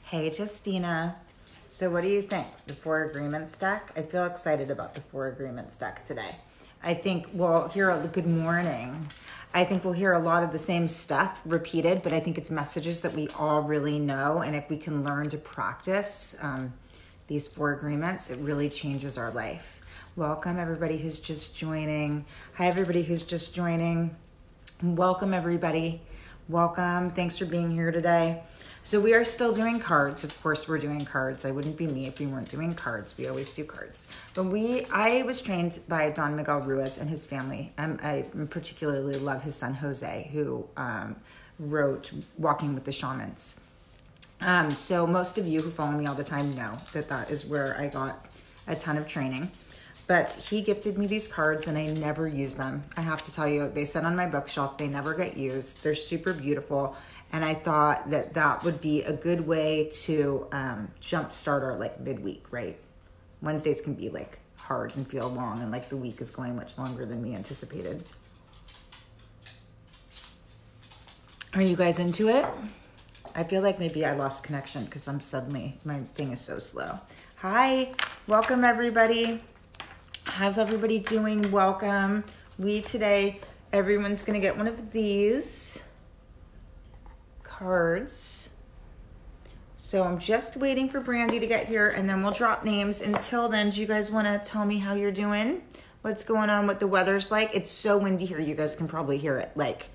Hey, Justina. So what do you think? The Four Agreements deck? I feel excited about the Four Agreements deck today. I think we'll hear a good morning. I think we'll hear a lot of the same stuff repeated, but I think it's messages that we all really know. And if we can learn to practice these four agreements, it really changes our life. Welcome everybody who's just joining. Hi everybody who's just joining. Welcome everybody. Welcome. Thanks for being here today. So we are still doing cards. Of course, we're doing cards. I wouldn't be me if we weren't doing cards. We always do cards. But I was trained by Don Miguel Ruiz and his family. I particularly love his son, Jose, who wrote Walking with the Shamans. So most of you who follow me all the time know that that is where I got a ton of training. But he gifted me these cards and I never use them. I have to tell you, they sit on my bookshelf. They never get used. They're super beautiful. And I thought that that would be a good way to jumpstart our like midweek, right? Wednesdays can be like hard and feel long, and like the week is going much longer than we anticipated. Are you guys into it? I feel like maybe I lost connection because my thing is so slow. Hi, welcome everybody. How's everybody doing? Welcome. Everyone's gonna get one of these cards. So I'm just waiting for Brandy to get here and then we'll drop names. Until then, do you guys want to tell me how you're doing? What's going on? What the weather's like? It's so windy here. You guys can probably hear it. Like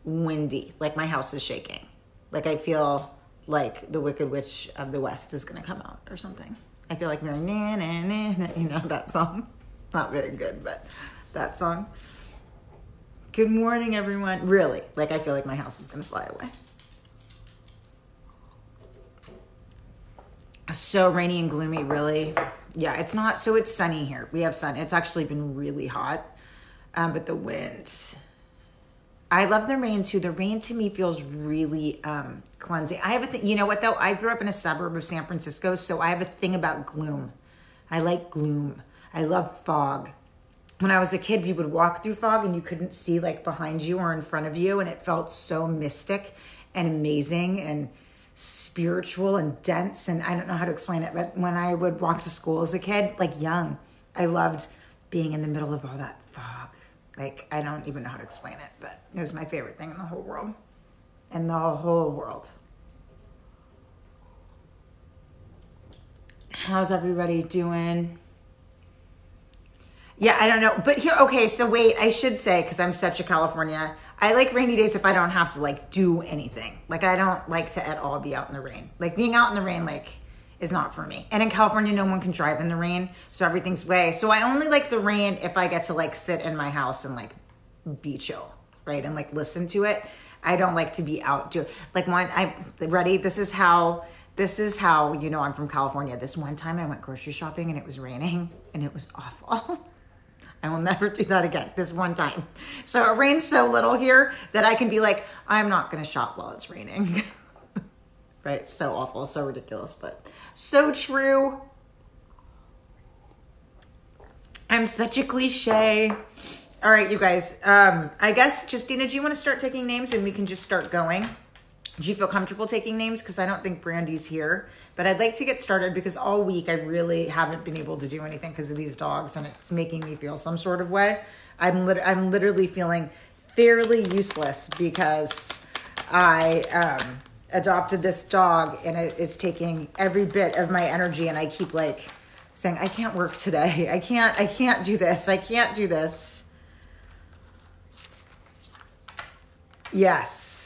windy. Like my house is shaking. Like I feel like the Wicked Witch of the West is going to come out or something. I feel like very na na na na, you know that song? Not very good, but that song. Good morning, everyone. Really, like I feel like my house is going to fly away. So rainy and gloomy, really. Yeah, it's not. So it's sunny here. We have sun. It's actually been really hot, but the wind. I love the rain too. The rain to me feels really cleansing. I have a thing. You know what though? I grew up in a suburb of San Francisco, so I have a thing about gloom. I like gloom. I love fog. When I was a kid, we would walk through fog and you couldn't see like behind you or in front of you, and it felt so mystic and amazing and spiritual and dense, and I don't know how to explain it, but when I would walk to school as a kid, like young, I loved being in the middle of all that fog. Like, I don't even know how to explain it, but it was my favorite thing in the whole world. In the whole world. How's everybody doing? Yeah, I don't know, but here, okay, so wait, I should say, because I'm such a California, I like rainy days if I don't have to like do anything. Like I don't like to at all be out in the rain. Like being out in the rain like is not for me. And in California, no one can drive in the rain, so everything's way. So I only like the rain if I get to like sit in my house and like be chill, right? And like listen to it. I don't like to be out like when ready. This is how you know I'm from California. This one time I went grocery shopping and it was raining and it was awful. I will never do that again, this one time. So it rains so little here that I can be like, I'm not going to shop while it's raining. Right? It's so awful, so ridiculous, but so true. I'm such a cliche. All right, you guys. I guess, Justina, do you want to start taking names and we can just start going? Do you feel comfortable taking names? Because I don't think Brandy's here. But I'd like to get started because all week I really haven't been able to do anything because of these dogs and it's making me feel some sort of way. I'm literally feeling fairly useless because I adopted this dog and it is taking every bit of my energy, and I keep like saying, I can't work today. I can't do this. I can't do this. Yes.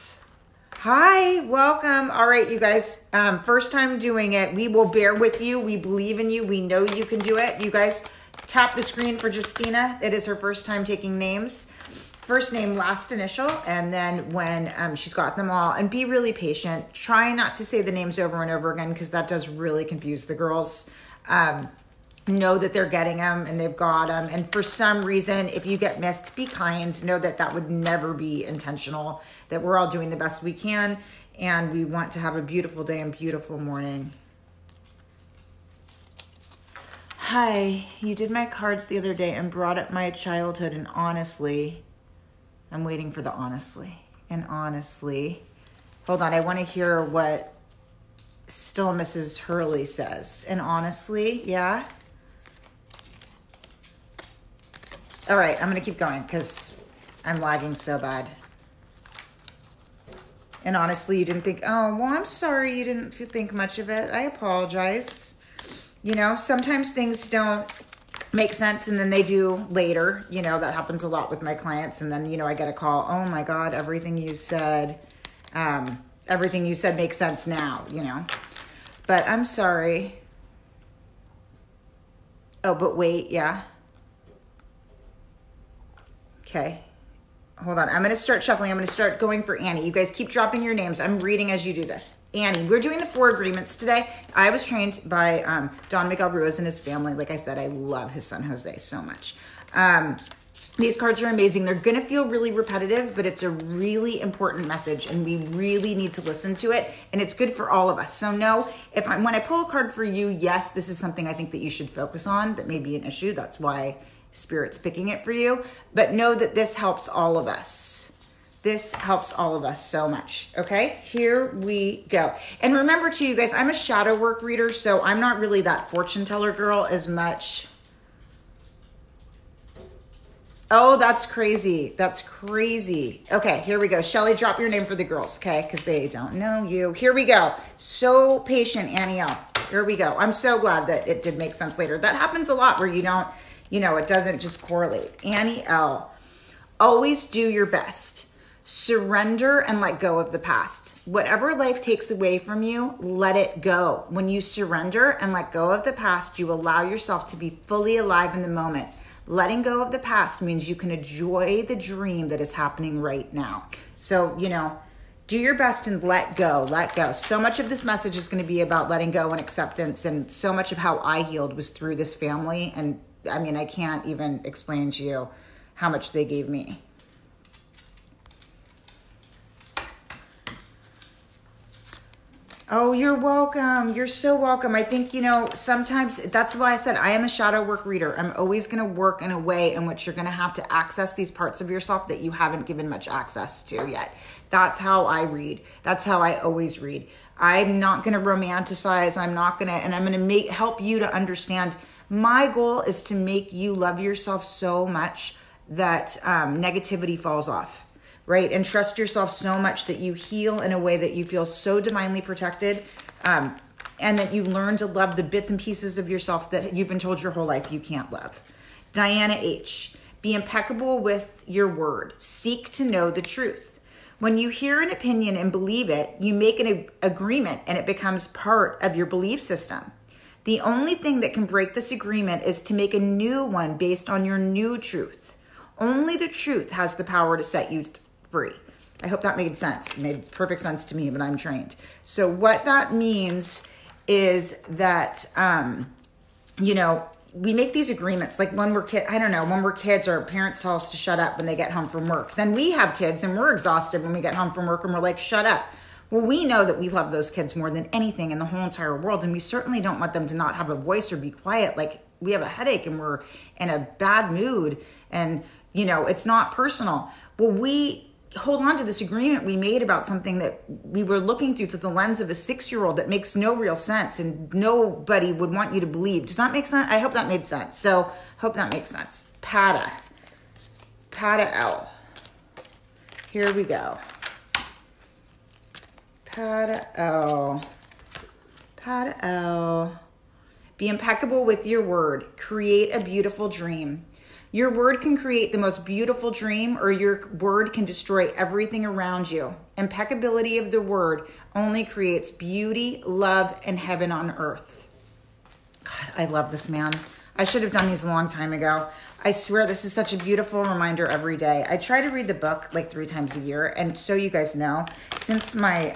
Hi, welcome. All right, you guys, first time doing it. We will bear with you. We believe in you. We know you can do it. You guys tap the screen for Justina. It is her first time taking names. First name, last initial, and then when she's got them all, and be really patient. Try not to say the names over and over again because that does really confuse the girls. Know that they're getting them and they've got them. And for some reason, if you get missed, be kind. Know that that would never be intentional, that we're all doing the best we can. And we want to have a beautiful day and beautiful morning. Hi, you did my cards the other day and brought up my childhood. And honestly, I'm waiting for the honestly. And honestly, hold on. I want to hear what Still Mrs. Hurley says. And honestly, yeah. All right, I'm going to keep going because I'm lagging so bad. And honestly, you didn't think, oh, well, I'm sorry you didn't think much of it. I apologize. You know, sometimes things don't make sense and then they do later. You know, that happens a lot with my clients. And then, you know, I get a call, oh my God, everything you said makes sense now, you know. But I'm sorry. Oh, but wait, yeah. Okay. Hold on. I'm going to start shuffling. I'm going to start going for Annie. You guys keep dropping your names. I'm reading as you do this. Annie, we're doing the 4 agreements today. I was trained by Don Miguel Ruiz and his family. Like I said, I love his son, Jose, so much. These cards are amazing. They're going to feel really repetitive, but it's a really important message and we really need to listen to it. And it's good for all of us. So no, when I pull a card for you, yes, this is something I think that you should focus on. That may be an issue. That's why Spirit's picking it for you. But know that this helps all of us. This helps all of us so much. Okay, here we go. And remember too, you guys, I'm a shadow work reader, so I'm not really that fortune teller girl as much. Oh, that's crazy. That's crazy. Okay, here we go. Shelly, drop your name for the girls, okay? Because they don't know you. Here we go. So patient, Annie L. Here we go. I'm so glad that it did make sense later. That happens a lot where you don't, you know, it doesn't just correlate. Annie L. Always do your best. Surrender and let go of the past. Whatever life takes away from you, let it go. When you surrender and let go of the past, you allow yourself to be fully alive in the moment. Letting go of the past means you can enjoy the dream that is happening right now. So, you know, do your best and let go, let go. So much of this message is going to be about letting go and acceptance. And so much of how I healed was through this family. And I mean, I can't even explain to you how much they gave me. Oh, you're welcome. You're so welcome. I think, you know, sometimes that's why I said I am a shadow work reader. I'm always going to work in a way in which you're going to have to access these parts of yourself that you haven't given much access to yet. That's how I read. That's how I always read. I'm not going to romanticize. I'm going to help you to understand. My goal is to make you love yourself so much that negativity falls off. Right? And trust yourself so much that you heal in a way that you feel so divinely protected, and that you learn to love the bits and pieces of yourself that you've been told your whole life you can't love. Diana H. Be impeccable with your word. Seek to know the truth. When you hear an opinion and believe it, you make an agreement and it becomes part of your belief system. The only thing that can break this agreement is to make a new one based on your new truth. Only the truth has the power to set you free. I hope that made sense. It made perfect sense to me, but I'm trained. So what that means is that, you know, we make these agreements. Like when we're when we're kids, our parents tell us to shut up when they get home from work. Then we have kids and we're exhausted when we get home from work and we're like, shut up. Well, we know that we love those kids more than anything in the whole entire world. And we certainly don't want them to not have a voice or be quiet. Like we have a headache and we're in a bad mood and, you know, it's not personal. Well, we hold on to this agreement we made about something that we were looking through the lens of a 6-year-old that makes no real sense and nobody would want you to believe. Does that make sense? I hope that made sense. So hope that makes sense. Pada L. Here we go. Pada L. Be impeccable with your word. Create a beautiful dream. Your word can create the most beautiful dream, or your word can destroy everything around you. Impeccability of the word only creates beauty, love, and heaven on earth. God, I love this, man. I should have done these a long time ago. I swear this is such a beautiful reminder every day. I try to read the book like 3 times a year. And so you guys know, since my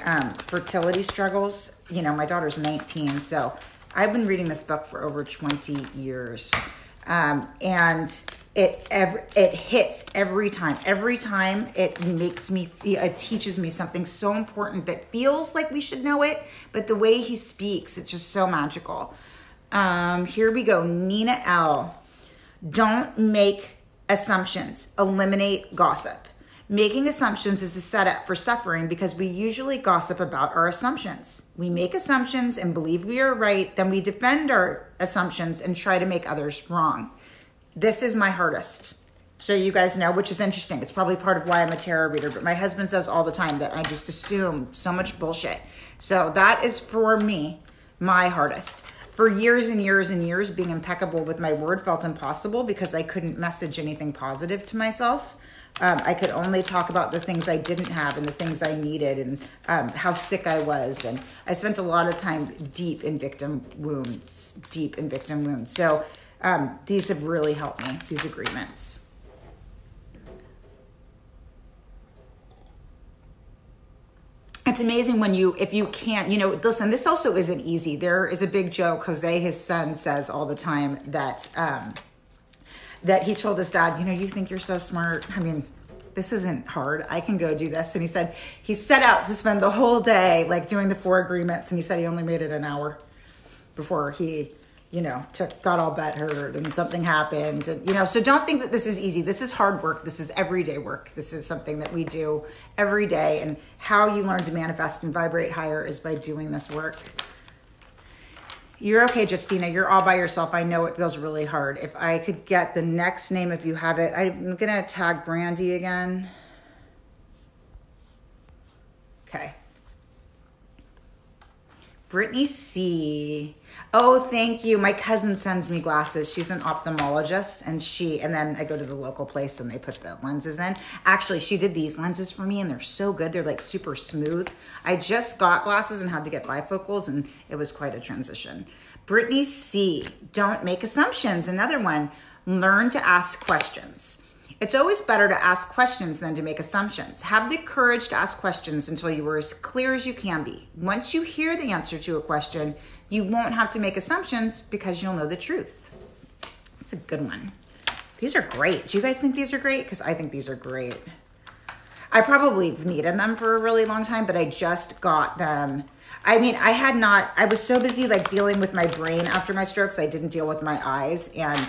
fertility struggles, you know, my daughter's 19. So I've been reading this book for over 20 years. And it hits every time. Every time it teaches me something so important that feels like we should know it, but the way he speaks, it's just so magical. Here we go. Nina L. Don't make assumptions. Eliminate gossip. Making assumptions is a setup for suffering because we usually gossip about our assumptions. We make assumptions and believe we are right, then we defend our assumptions and try to make others wrong. This is my hardest. So you guys know, which is interesting. It's probably part of why I'm a tarot reader, but my husband says all the time that I just assume so much bullshit. So that is, for me, my hardest. For years and years and years, being impeccable with my word felt impossible because I couldn't message anything positive to myself. I could only talk about the things I didn't have and the things I needed and how sick I was. And I spent a lot of time deep in victim wounds. So these have really helped me, these agreements. It's amazing when if you can't, listen, this also isn't easy. There is a big joke. Jose, his son, says all the time that he told his dad, you think you're so smart. I mean, this isn't hard. I can go do this. And he said he set out to spend the whole day like doing the 4 agreements. And he said he only made it an hour before he, got all butthurt and something happened. And, so don't think that this is easy. This is hard work. This is everyday work. This is something that we do every day. And how you learn to manifest and vibrate higher is by doing this work. You're okay, Justina. You're all by yourself. I know it feels really hard. If I could get the next name, if you have it, I'm going to tag Brandy again. Okay. Brittany C. Oh, thank you. My cousin sends me glasses. She's an ophthalmologist, and then I go to the local place and they put the lenses in. Actually, she did these lenses for me and they're so good. They're like super smooth. I just got glasses and had to get bifocals and it was quite a transition. Brittany C. Don't make assumptions. Another one, learn to ask questions. It's always better to ask questions than to make assumptions. Have the courage to ask questions until you are as clear as you can be. Once you hear the answer to a question, you won't have to make assumptions because you'll know the truth. That's a good one. These are great. Do you guys think these are great? Because I think these are great. I probably needed them for a really long time, but I just got them. I mean, I was so busy like dealing with my brain after my strokes. I didn't deal with my eyes, and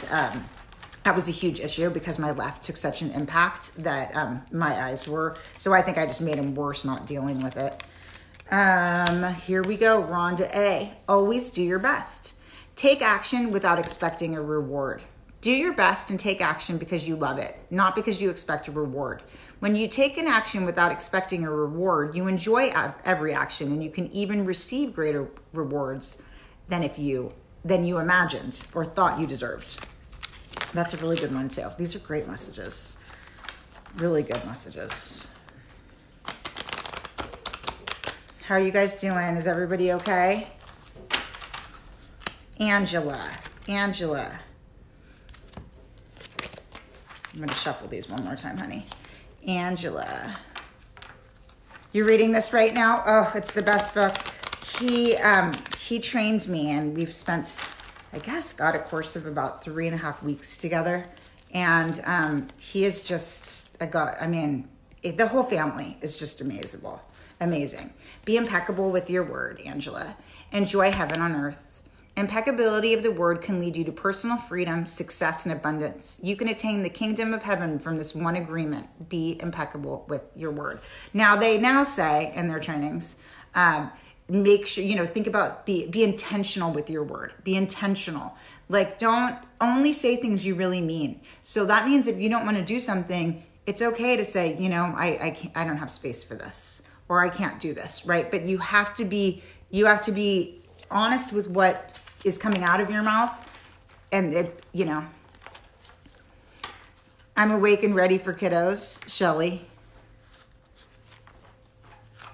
that was a huge issue because my left took such an impact that my eyes were. So I think I just made them worse not dealing with it. Here we go. Rhonda A. Always do your best. Take action without expecting a reward. Do your best and take action because you love it, not because you expect a reward. When you take an action without expecting a reward, you enjoy every action and you can even receive greater rewards than you imagined or thought you deserved. That's a really good one too. These are great messages. Really good messages. How are you guys doing? Is everybody okay? Angela. I'm going to shuffle these one more time, honey. Angela. You're reading this right now? Oh, it's the best book. He trained me and we've spent, I guess, got a course of about 3.5 weeks together. And he is just the whole family is just amazing. Be impeccable with your word, Angela. Enjoy heaven on earth. Impeccability of the word can lead you to personal freedom, success, and abundance. You can attain the kingdom of heaven from this one agreement. Be impeccable with your word. Now, they now say in their trainings, make sure, think about be intentional with your word. Be intentional. Like, don't only say things you really mean. So that means if you don't want to do something, it's okay to say, I don't have space for this, or I can't do this, right? But you have to be honest with what is coming out of your mouth. And I'm awake and ready for kiddos, Shelly.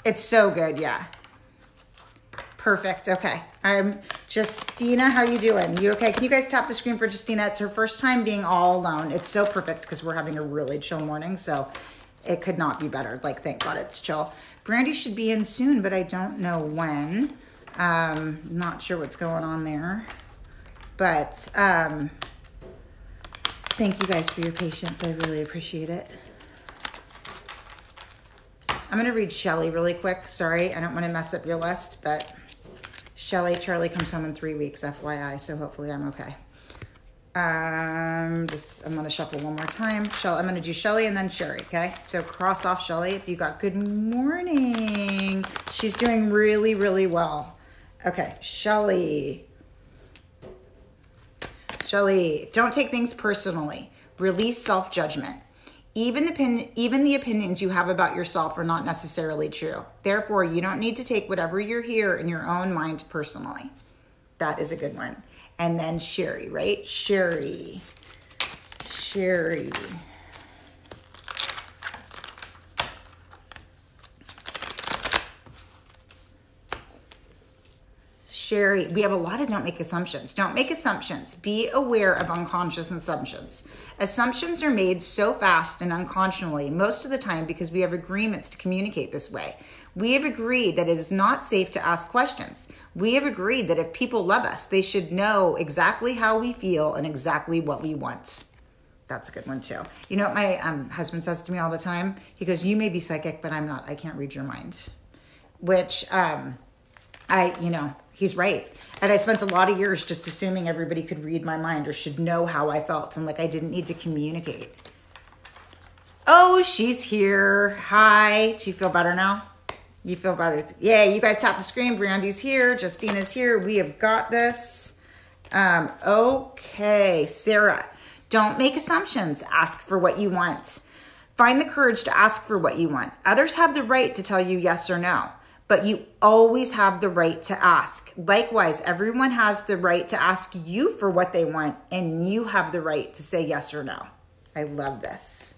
It's so good, yeah. Perfect, okay. Justina, how you doing? You okay? Can you guys tap the screen for Justina? It's her first time being all alone. It's so perfect because we're having a really chill morning, so it could not be better. Like, thank God it's chill. Brandy should be in soon, but I don't know when. Not sure what's going on there. But thank you guys for your patience. I really appreciate it. I'm going to read Shelly really quick. Sorry, I don't want to mess up your list, but Charlie comes home in 3 weeks, FYI, so hopefully I'm okay. I'm going to shuffle one more time. I'm going to do Shelly and then Sherry, okay? So cross off Shelly. You got good morning. She's doing really, really well. Okay, Shelly. Shelly, don't take things personally. Release self-judgment. Even the opinions you have about yourself are not necessarily true. Therefore, you don't need to take whatever you hear in your own mind personally. That is a good one. And then Sherry, right? Sherry. Sherry, we have a lot of don't make assumptions. Don't make assumptions. Be aware of unconscious assumptions. Assumptions are made so fast and unconscionably most of the time because we have agreements to communicate this way. We have agreed that it is not safe to ask questions. We have agreed that if people love us, they should know exactly how we feel and exactly what we want. That's a good one too. You know what my husband says to me all the time? He goes, you may be psychic, but I'm not. I can't read your mind. Which he's right. And I spent a lot of years just assuming everybody could read my mind or should know how I felt. And like, I didn't need to communicate. Oh, she's here. Hi. Do you feel better now? You feel better? Yeah, you guys tap the screen. Brandy's here. Justina's here. We have got this. Okay, Sarah. Don't make assumptions. Ask for what you want. Find the courage to ask for what you want. Others have the right to tell you yes or no, but you always have the right to ask. Likewise, everyone has the right to ask you for what they want, and you have the right to say yes or no. I love this.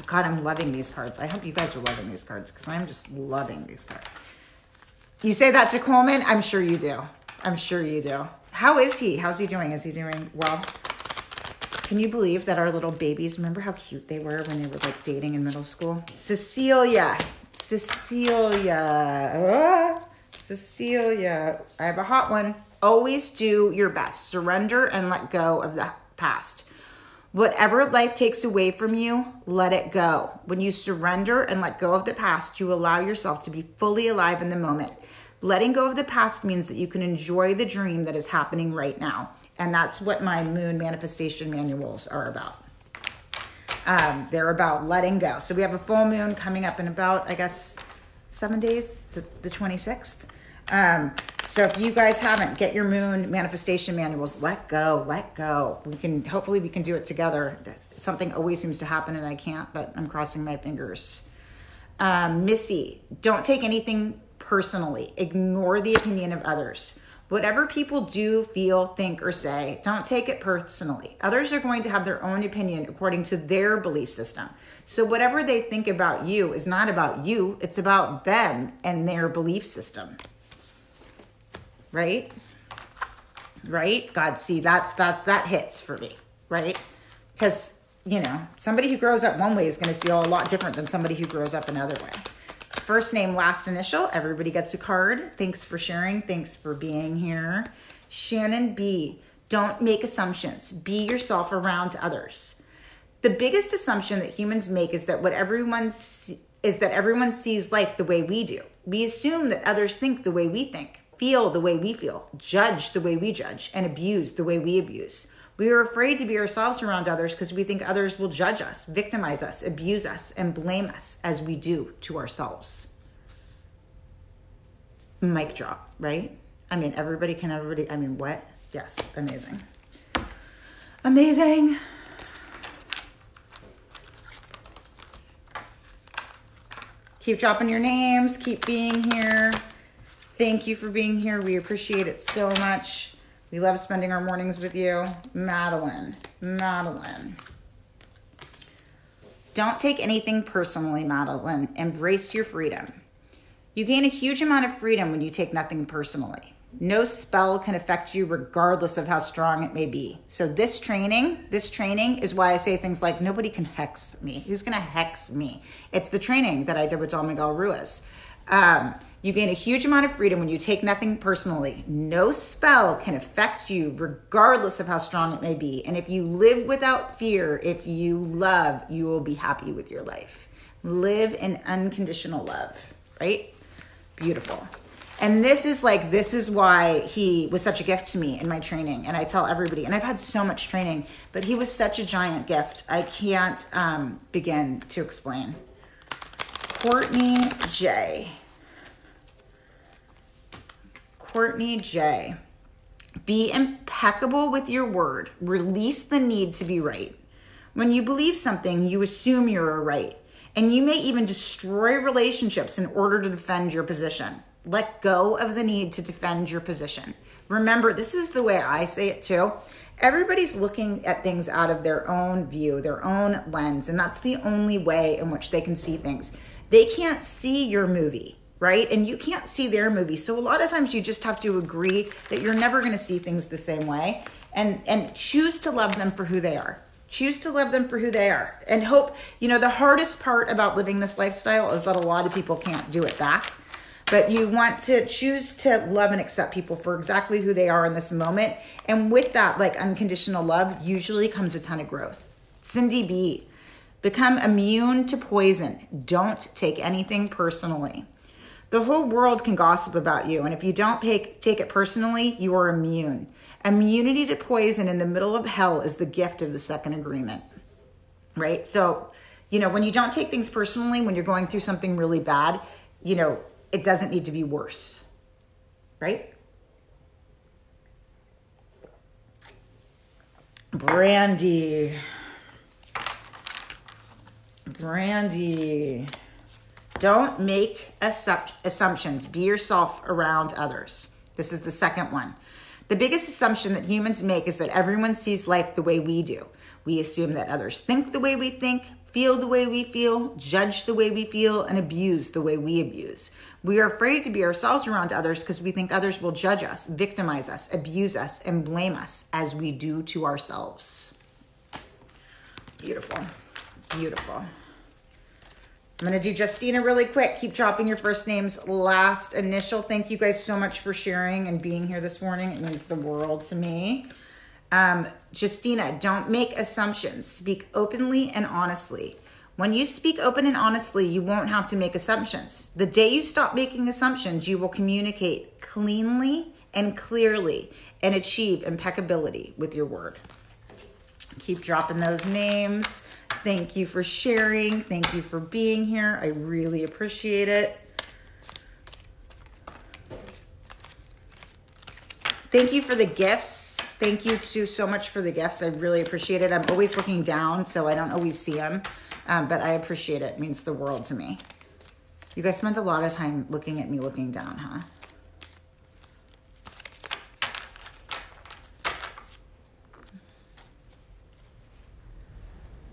God, I'm loving these cards. I hope you guys are loving these cards because I'm just loving these cards. You say that to Coleman? I'm sure you do. I'm sure you do. How is he? How's he doing? Is he doing well? Can you believe that our little babies, remember how cute they were when they were like dating in middle school? Cecilia. Cecilia. I have a hot one. Always do your best. Surrender and let go of the past. Whatever life takes away from you, let it go. When you surrender and let go of the past, you allow yourself to be fully alive in the moment. Letting go of the past means that you can enjoy the dream that is happening right now. And that's what my moon manifestation manuals are about. They're about letting go. So we have a full moon coming up in about, I guess, 7 days, the 26th. So if you guys haven't, get your moon manifestation manuals. Let go. Hopefully we can do it together. Something always seems to happen and I can't, but I'm crossing my fingers. Missy, don't take anything personally. Ignore the opinion of others. Whatever people do, feel, think, or say, don't take it personally. Others are going to have their own opinion according to their belief system. So whatever they think about you is not about you. It's about them and their belief system. Right? God, see, that hits for me, right? Because, somebody who grows up one way is going to feel a lot different than somebody who grows up another way. First name, last initial. Everybody gets a card. Thanks for sharing. Thanks for being here. Shannon B. Don't make assumptions. Be yourself around others. The biggest assumption that humans make is that everyone sees life the way we do. We assume that others think the way we think, feel the way we feel, judge the way we judge, and abuse the way we abuse. We are afraid to be ourselves around others because we think others will judge us, victimize us, abuse us, and blame us as we do to ourselves. Mic drop, right? What? Yes, amazing. Amazing. Keep dropping your names, keep being here. Thank you for being here. We appreciate it so much. We love spending our mornings with you. Madeline. Don't take anything personally, Madeline. Embrace your freedom. You gain a huge amount of freedom when you take nothing personally. No spell can affect you regardless of how strong it may be. So this training is why I say things like, nobody can hex me. Who's going to hex me? It's the training that I did with Don Miguel Ruiz. You gain a huge amount of freedom when you take nothing personally. No spell can affect you regardless of how strong it may be. And if you live without fear, if you love, you will be happy with your life. Live in unconditional love, right? Beautiful. And this is why he was such a gift to me in my training. And I tell everybody, and I've had so much training, but he was such a giant gift. I can't begin to explain. Courtney J. Courtney J. Be impeccable with your word. Release the need to be right. When you believe something, you assume you're right. And you may even destroy relationships in order to defend your position. Let go of the need to defend your position. Remember, this is the way I say it too. Everybody's looking at things out of their own view, their own lens, and that's the only way in which they can see things. They can't see your movie, right? And you can't see their movie. So a lot of times you just have to agree that you're never going to see things the same way and choose to love them for who they are. Choose to love them for who they are. And hope, the hardest part about living this lifestyle is that a lot of people can't do it back. But you want to choose to love and accept people for exactly who they are in this moment. And with that, unconditional love usually comes a ton of growth. Cindy B. Become immune to poison. Don't take anything personally. The whole world can gossip about you. And if you don't take it personally, you are immune. Immunity to poison in the middle of hell is the gift of the second agreement, right? So, when you don't take things personally, when you're going through something really bad, it doesn't need to be worse, right? Brandy. Don't make assumptions. Be yourself around others. This is the second one. The biggest assumption that humans make is that everyone sees life the way we do. We assume that others think the way we think, feel the way we feel, judge the way we feel, and abuse the way we abuse. We are afraid to be ourselves around others because we think others will judge us, victimize us, abuse us, and blame us as we do to ourselves. Beautiful. Beautiful. I'm going to do Justina really quick. Keep dropping your first names, last initial. Thank you guys so much for sharing and being here this morning. It means the world to me. Justina, don't make assumptions. Speak openly and honestly. When you speak open and honestly, you won't have to make assumptions. The day you stop making assumptions, you will communicate cleanly and clearly and achieve impeccability with your word. Keep dropping those names. Thank you for sharing. Thank you for being here. I really appreciate it. Thank you for the gifts. Thank you so much for the gifts. I really appreciate it. I'm always looking down, so I don't always see them, but I appreciate it. It means the world to me. You guys spent a lot of time looking at me looking down, huh?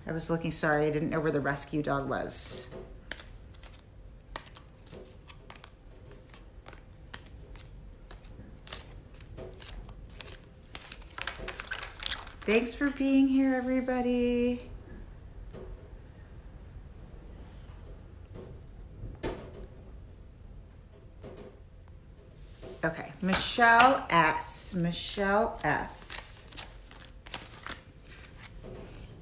I was looking, sorry, I didn't know where the rescue dog was. Thanks for being here, everybody. Okay, Michelle S. Michelle S.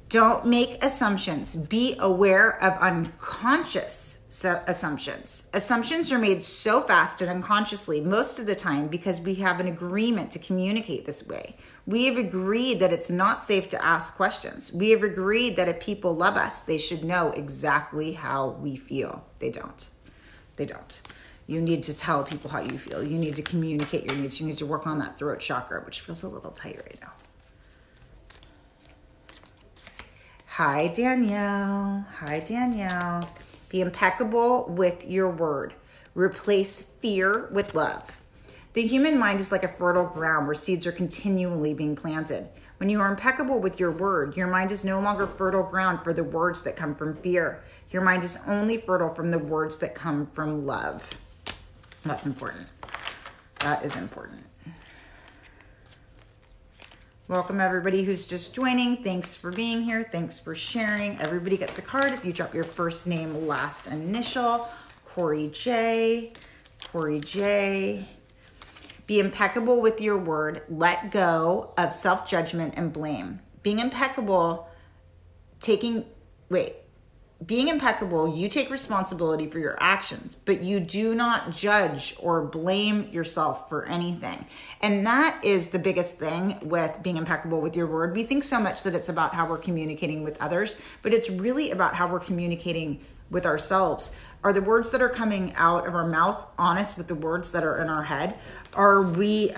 Don't make assumptions. Be aware of unconscious assumptions. Assumptions are made so fast and unconsciously most of the time because we have an agreement to communicate this way. We have agreed that it's not safe to ask questions. We have agreed that if people love us, they should know exactly how we feel. They don't. They don't. You need to tell people how you feel. You need to communicate your needs. You need to work on that throat chakra, which feels a little tight right now. Hi, Danielle. Hi, Danielle. Be impeccable with your word. Replace fear with love. The human mind is like a fertile ground where seeds are continually being planted. When you are impeccable with your word, your mind is no longer fertile ground for the words that come from fear. Your mind is only fertile from the words that come from love. That's important. That is important. Welcome everybody who's just joining. Thanks for being here. Thanks for sharing. Everybody gets a card if you drop your first name, last initial. Corey J. Corey J. Be impeccable with your word. Let go of self-judgment and blame. Being impeccable, being impeccable, you take responsibility for your actions, but you do not judge or blame yourself for anything. And that is the biggest thing with being impeccable with your word. We think so much that it's about how we're communicating with others, but it's really about how we're communicating with ourselves. Are the words that are coming out of our mouth honest with the words that are in our head? Are we,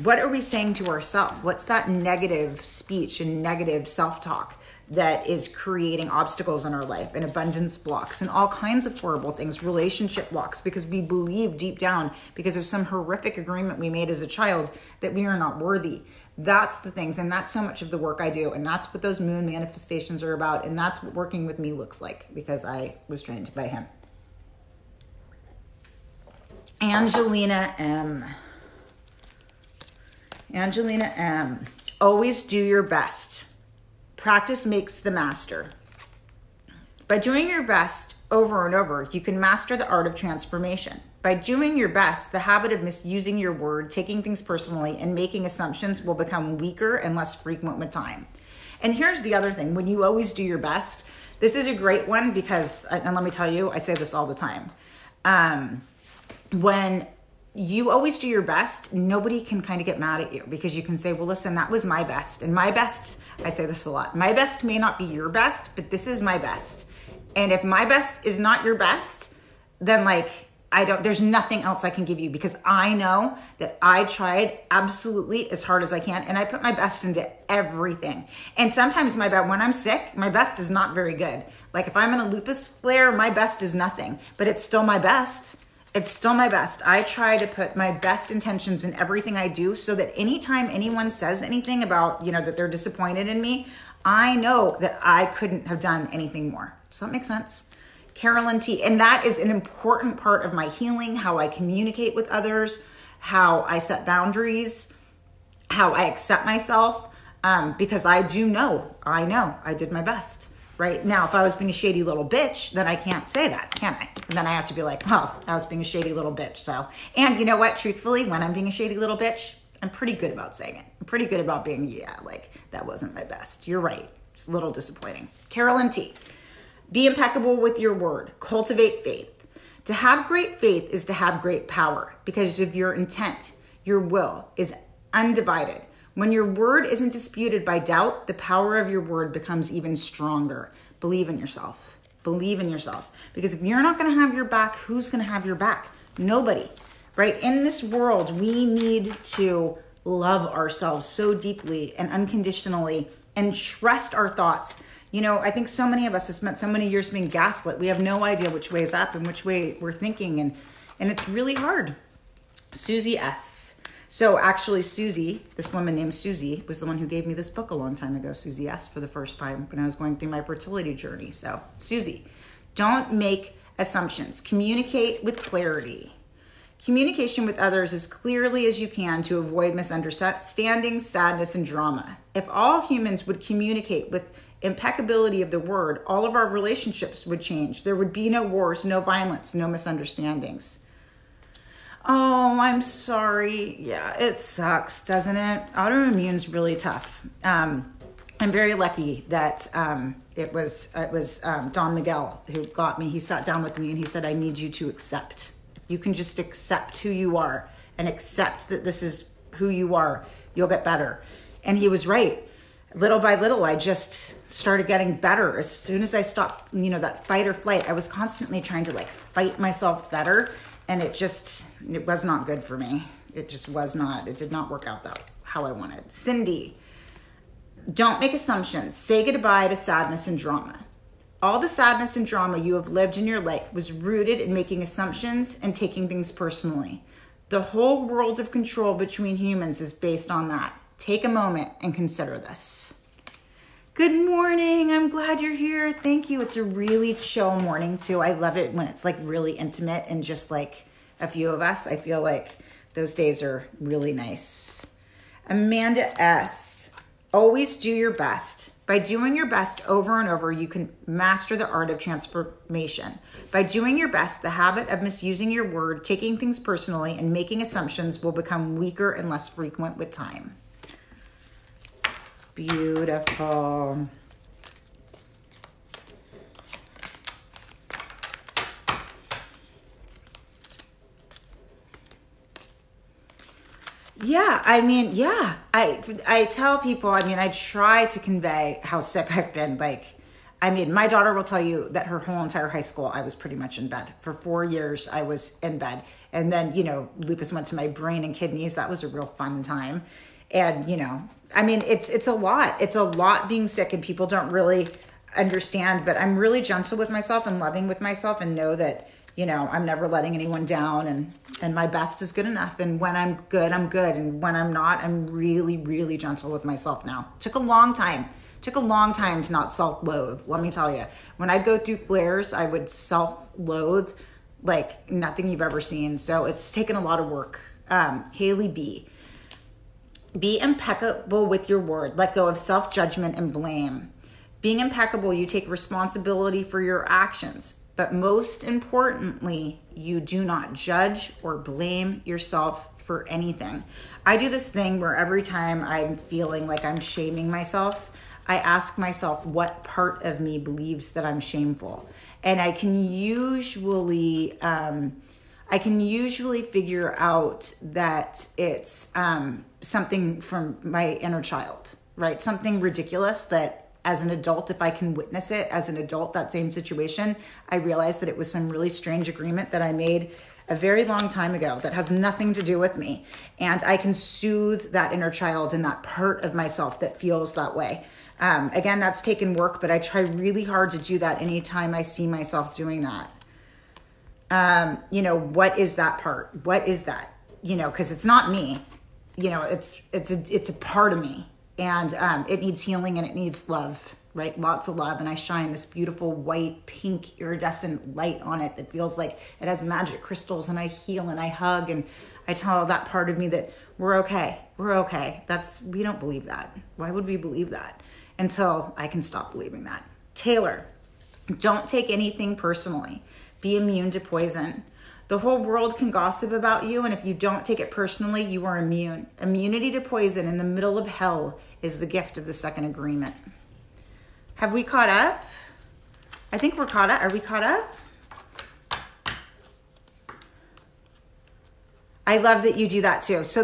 what are we saying to ourselves? What's that negative speech and negative self-talk that is creating obstacles in our life and abundance blocks and all kinds of horrible things, relationship blocks, because we believe deep down, because of some horrific agreement we made as a child, that we are not worthy. That's the things, and that's so much of the work I do, and that's what those moon manifestations are about, and that's what working with me looks like, because I was trained by him. Angelina M. Angelina M. Always do your best. Practice makes the master. By doing your best over and over, you can master the art of transformation. By doing your best, the habit of misusing your word, taking things personally, and making assumptions will become weaker and less frequent with time. And here's the other thing. When you always do your best, this is a great one because, and let me tell you, I say this all the time. When you always do your best, nobody can kind of get mad at you because you can say, well, listen, that was my best. And my best, I say this a lot, my best may not be your best, but this is my best. And if my best is not your best, then there's nothing else I can give you, because I know that I tried absolutely as hard as I can. And I put my best into everything. And sometimes when I'm sick, my best is not very good. Like if I'm in a lupus flare, my best is nothing, but it's still my best. It's still my best. I try to put my best intentions in everything I do so that anytime anyone says anything about, that they're disappointed in me, I know that I couldn't have done anything more. Does that make sense? Carolyn T. And that is an important part of my healing, how I communicate with others, how I set boundaries, how I accept myself, because I know I did my best. Right now, if I was being a shady little bitch, then I can't say that, can I? And then I have to be like, oh, I was being a shady little bitch. So, and you know what? Truthfully, when I'm being a shady little bitch, I'm pretty good about saying it. I'm pretty good about being, that wasn't my best. You're right. It's a little disappointing. Carolyn T. Be impeccable with your word. Cultivate faith. To have great faith is to have great power because of your intent. Your will is undivided. When your word isn't disputed by doubt, the power of your word becomes even stronger. Believe in yourself. Believe in yourself. Because if you're not going to have your back, who's going to have your back? Nobody, right? In this world, we need to love ourselves so deeply and unconditionally and trust our thoughts. I think so many of us have spent so many years being gaslit. We have no idea which way is up and which way we're thinking. And it's really hard. Susie S. So actually Susie, this woman named Susie, was the one who gave me this book a long time ago, Susie S., for the first time when I was going through my fertility journey. So Susie, don't make assumptions. Communicate with clarity. Communication with others as clearly as you can to avoid misunderstandings, sadness, and drama. If all humans would communicate with impeccability of the word, all of our relationships would change. There would be no wars, no violence, no misunderstandings. Oh, I'm sorry. Yeah, it sucks, doesn't it? Autoimmune's really tough. I'm very lucky that it was Don Miguel who got me. He sat down with me and he said, I need you to accept. You can just accept who you are and accept that this is who you are. You'll get better. And he was right. Little by little, I just started getting better. As soon as I stopped, that fight or flight, I was constantly trying to fight myself better. And it was not good for me. It just was not. It did not work out how I wanted. Cindy, don't make assumptions. Say goodbye to sadness and drama. All the sadness and drama you have lived in your life was rooted in making assumptions and taking things personally. The whole world of control between humans is based on that. Take a moment and consider this. Good morning. I'm glad you're here. Thank you. It's a really chill morning too. I love it when it's really intimate and just a few of us. I feel like those days are really nice. Amanda S. Always do your best. By doing your best over and over, you can master the art of transformation. By doing your best, the habit of misusing your word, taking things personally, and making assumptions will become weaker and less frequent with time. Beautiful. Yeah, I mean, yeah. I tell people, I mean, I try to convey how sick I've been. Like, I mean, my daughter will tell you that her whole entire high school, I was pretty much in bed. For 4 years, I was in bed. And then, you know, lupus went to my brain and kidneys. That was a real fun time. And, you know, I mean, it's a lot. It's a lot being sick, and people don't really understand, but I'm really gentle with myself and loving with myself, and know that, you know, I'm never letting anyone down, and my best is good enough. And when I'm good, I'm good. And when I'm not, I'm really, really gentle with myself now. Took a long time to not self-loathe. Let me tell you, when I'd go through flares, I would self-loathe like nothing you've ever seen. So it's taken a lot of work. Haley B. Be impeccable with your word. Let go of self-judgment and blame. Being impeccable, you take responsibility for your actions. But most importantly, you do not judge or blame yourself for anything. I do this thing where every time I'm feeling like I'm shaming myself, I ask myself what part of me believes that I'm shameful. And I can usually figure out that it's something from my inner child, right? Something ridiculous that, as an adult, if I can witness it as an adult, that same situation, I realized that it was some really strange agreement that I made a very long time ago that has nothing to do with me. And I can soothe that inner child and that part of myself that feels that way. Again, that's taken work, but I try really hard to do that anytime I see myself doing that. You know, what is that part? What is that? You know, because it's not me. You know, it's a part of me. And it needs healing and it needs love, right? Lots of love. And I shine this beautiful white, pink, iridescent light on it that feels like it has magic crystals, and I heal and I hug and I tell that part of me that we're okay. We're okay. We don't believe that. Why would we believe that? Until I can stop believing that. Taylor, don't take anything personally. Be immune to poison. The whole world can gossip about you, and if you don't take it personally, you are immune. Immunity to poison in the middle of hell is the gift of the second agreement. Have we caught up? I think we're caught up. Are we caught up? I love that you do that too. So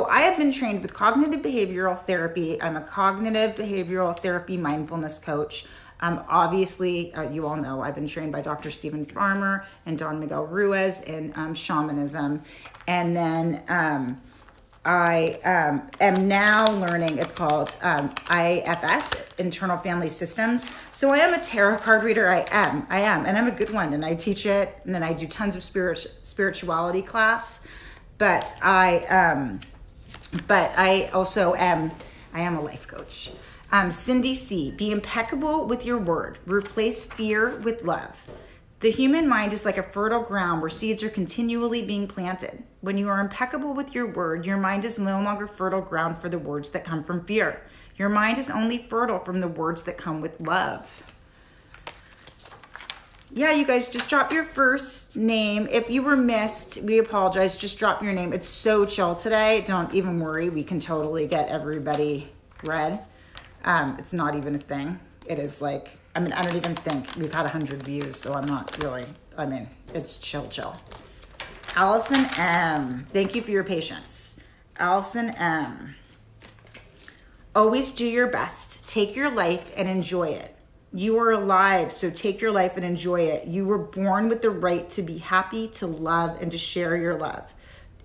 I have been trained with cognitive behavioral therapy. I'm a cognitive behavioral therapy mindfulness coach. Obviously, you all know I've been trained by Dr. Stephen Farmer and Don Miguel Ruiz in shamanism. And then I am now learning, it's called IFS, Internal Family Systems. So I am a tarot card reader. I am, and I'm a good one. And I teach it, and then I do tons of spirituality class. But I also am a life coach. Cindy C, be impeccable with your word. Replace fear with love. The human mind is like a fertile ground where seeds are continually being planted. When you are impeccable with your word, your mind is no longer fertile ground for the words that come from fear. Your mind is only fertile from the words that come with love. Yeah, you guys, just drop your first name. If you were missed, we apologize. Just drop your name. It's so chill today. Don't even worry. We can totally get everybody read. It's not even a thing. It is like, I mean, I don't even think we've had 100 views, so I'm not really, I mean, it's chill. Allison M, thank you for your patience. Allison M, always do your best. Take your life and enjoy it. You are alive, so take your life and enjoy it. You were born with the right to be happy, to love, and to share your love,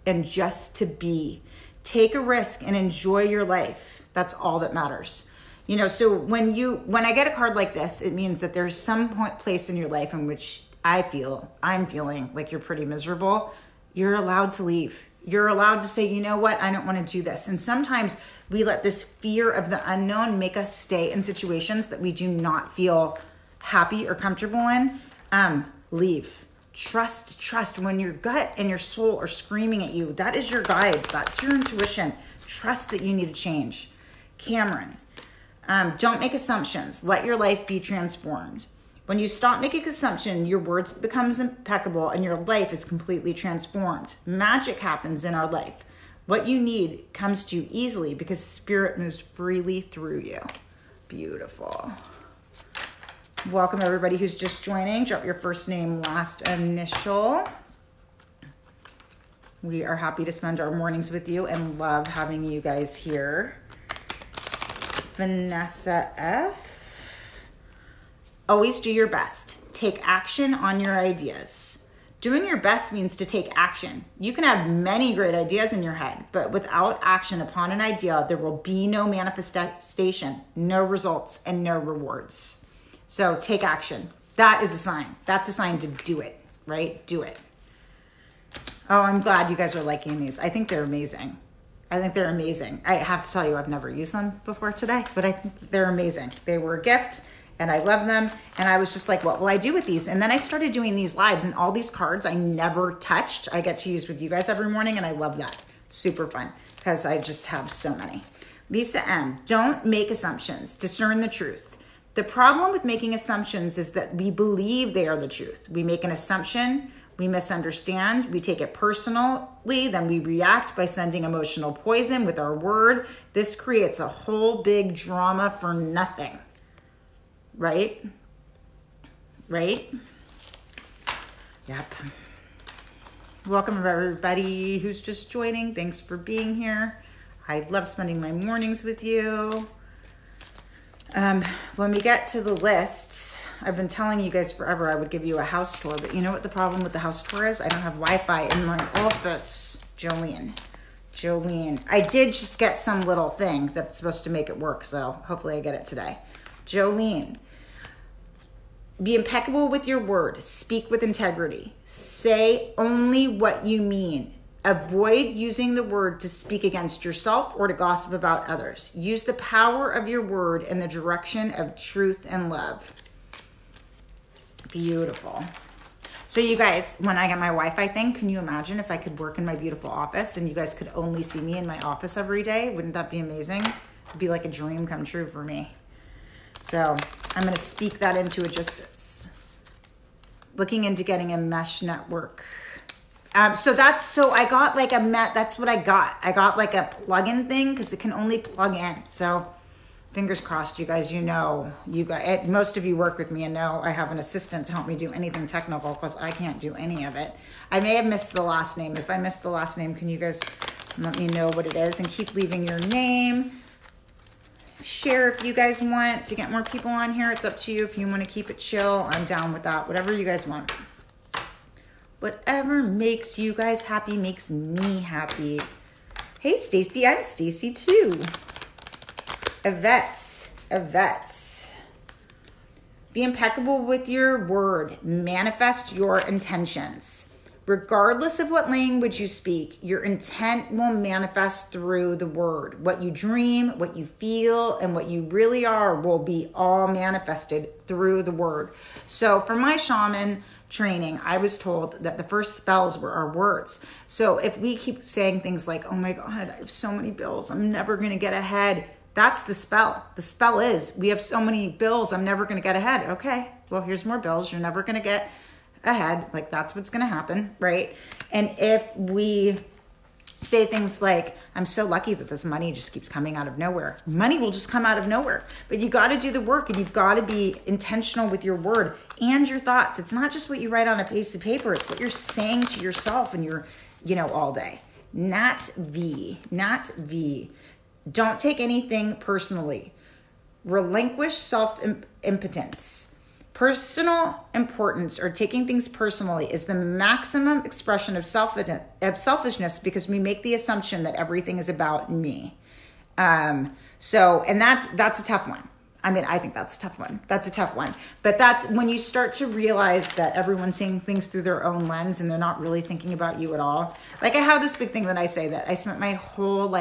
and just to be. Take a risk and enjoy your life. That's all that matters. You know, so when I get a card like this, it means that there's some place in your life in which I'm feeling like you're pretty miserable. You're allowed to leave. You're allowed to say, you know what, I don't want to do this. And sometimes we let this fear of the unknown make us stay in situations that we do not feel happy or comfortable in. Leave. Trust when your gut and your soul are screaming at you. That is your guides. That's your intuition. Trust that you need to change. Cameron, don't make assumptions. Let your life be transformed. When you stop making assumptions, your words becomes impeccable and your life is completely transformed. Magic happens in our life. What you need comes to you easily because spirit moves freely through you. Beautiful. Welcome everybody who's just joining. Drop your first name, last initial. We are happy to spend our mornings with you and love having you guys here. Vanessa F. Always do your best. Take action on your ideas. Doing your best means to take action. You can have many great ideas in your head, but without action upon an idea, there will be no manifestation, no results, and no rewards. So take action. That is a sign. That's a sign to do it, right? Do it. Oh, I'm glad you guys are liking these. I think they're amazing. I think they're amazing. I have to tell you, I've never used them before today, but I think they're amazing. They were a gift. And I love them. And I was just like, what will I do with these? And then I started doing these lives, and all these cards I never touched, I get to use with you guys every morning. And I love that. Super fun because I just have so many. Lisa M. Don't make assumptions. Discern the truth. The problem with making assumptions is that we believe they are the truth. We make an assumption. We misunderstand. We take it personally. Then we react by sending emotional poison with our word. This creates a whole big drama for nothing. Right? Right? Yep. Welcome everybody who's just joining. Thanks for being here. I love spending my mornings with you. When we get to the lists, I've been telling you guys forever I would give you a house tour, but you know what the problem with the house tour is? I don't have Wi-Fi in my office. Jolene. I did just get some little thing that's supposed to make it work, so hopefully I get it today. Jolene. Be impeccable with your word. Speak with integrity. Say only what you mean. Avoid using the word to speak against yourself or to gossip about others. Use the power of your word in the direction of truth and love. Beautiful. So you guys, when I get my Wi-Fi thing, can you imagine if I could work in my beautiful office and you guys could only see me in my office every day? Wouldn't that be amazing? It'd be like a dream come true for me. So I'm going to speak that into existence. Looking into getting a mesh network. So I got like that's what I got. I got like a plug-in thing because it can only plug in. So fingers crossed, you guys, most of you work with me and know I have an assistant to help me do anything technical because I can't do any of it. I may have missed the last name. If I missed the last name, can you guys let me know what it is and keep leaving your name. Share if you guys want to get more people on here. It's up to you. If you want to keep it chill, I'm down with that. Whatever you guys want. Whatever makes you guys happy makes me happy. Hey, Stacy. I'm Stacy too. Yvette. Be impeccable with your word. Manifest your intentions. Regardless of what language you speak, your intent will manifest through the word. What you dream, what you feel, and what you really are will be all manifested through the word. So for my shaman training, I was told that the first spells were our words. So if we keep saying things like, oh my God, I have so many bills, I'm never going to get ahead. That's the spell. The spell is, we have so many bills, I'm never going to get ahead. Okay, well, here's more bills. You're never going to get ahead. Like, that's what's going to happen, right? And if we say things like, I'm so lucky that this money just keeps coming out of nowhere. Money will just come out of nowhere. But you got to do the work, and you've got to be intentional with your word and your thoughts. It's not just what you write on a piece of paper. It's what you're saying to yourself and you're, all day. Nat V. Don't take anything personally. Relinquish self-impotence. Personal importance, or taking things personally, is the maximum expression of selfishness because we make the assumption that everything is about me. And that's a tough one. I mean, I think that's a tough one. But that's when you start to realize that everyone's seeing things through their own lens and they're not really thinking about you at all. Like, I have this big thing that I say that I spent my whole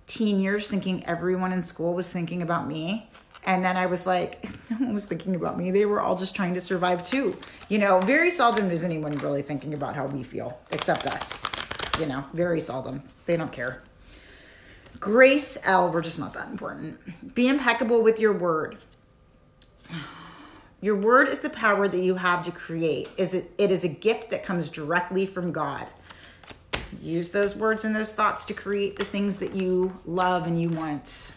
teen years thinking everyone in school was thinking about me. And then I was like, no one was thinking about me. They were all just trying to survive too. Very seldom is anyone really thinking about how we feel, except us. Very seldom. They don't care. Grace L, we're just not that important. Be impeccable with your word. Your word is the power that you have to create. It is a gift that comes directly from God. Use those words and those thoughts to create the things that you love and you want.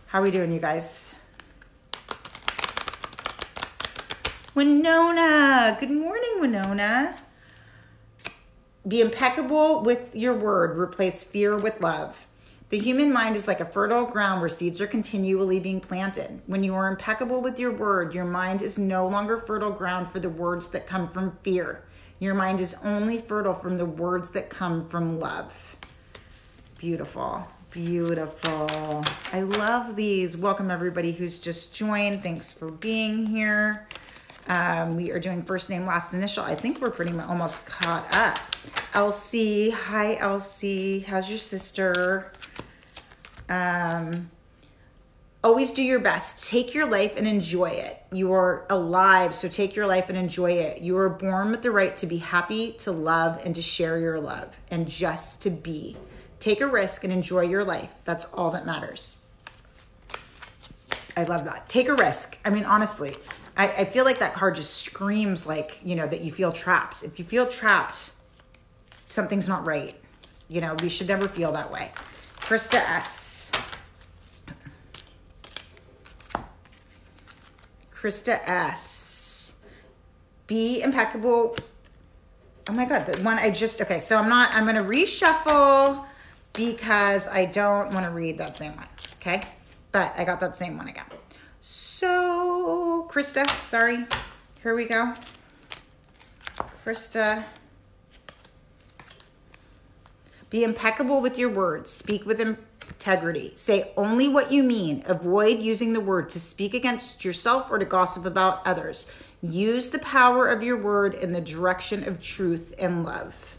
How are we doing, you guys? Winona, good morning, Winona. Be impeccable with your word. Replace fear with love. The human mind is like a fertile ground where seeds are continually being planted. When you are impeccable with your word, your mind is no longer fertile ground for the words that come from fear. Your mind is only fertile from the words that come from love. Beautiful, beautiful. I love these. Welcome everybody who's just joined. Thanks for being here. We are doing first name, last initial. I think we're pretty much almost caught up. Elsie, hi Elsie. How's your sister? Always do your best. Take your life and enjoy it. You are alive, so take your life and enjoy it. You are born with the right to be happy, to love, and to share your love, and just to be. Take a risk and enjoy your life. That's all that matters. I love that. Take a risk. I mean, honestly, I feel like that card just screams like, you know, that you feel trapped. If you feel trapped, something's not right. You know, we should never feel that way. Krista S. Krista S. Be impeccable. Oh my God, the one I just, okay, so I'm going to reshuffle because I don't want to read that same one, okay? But I got that same one again. So, Krista, sorry, here we go. Krista. Be impeccable with your words. Speak with integrity. Say only what you mean. Avoid using the word to speak against yourself or to gossip about others. Use the power of your word in the direction of truth and love.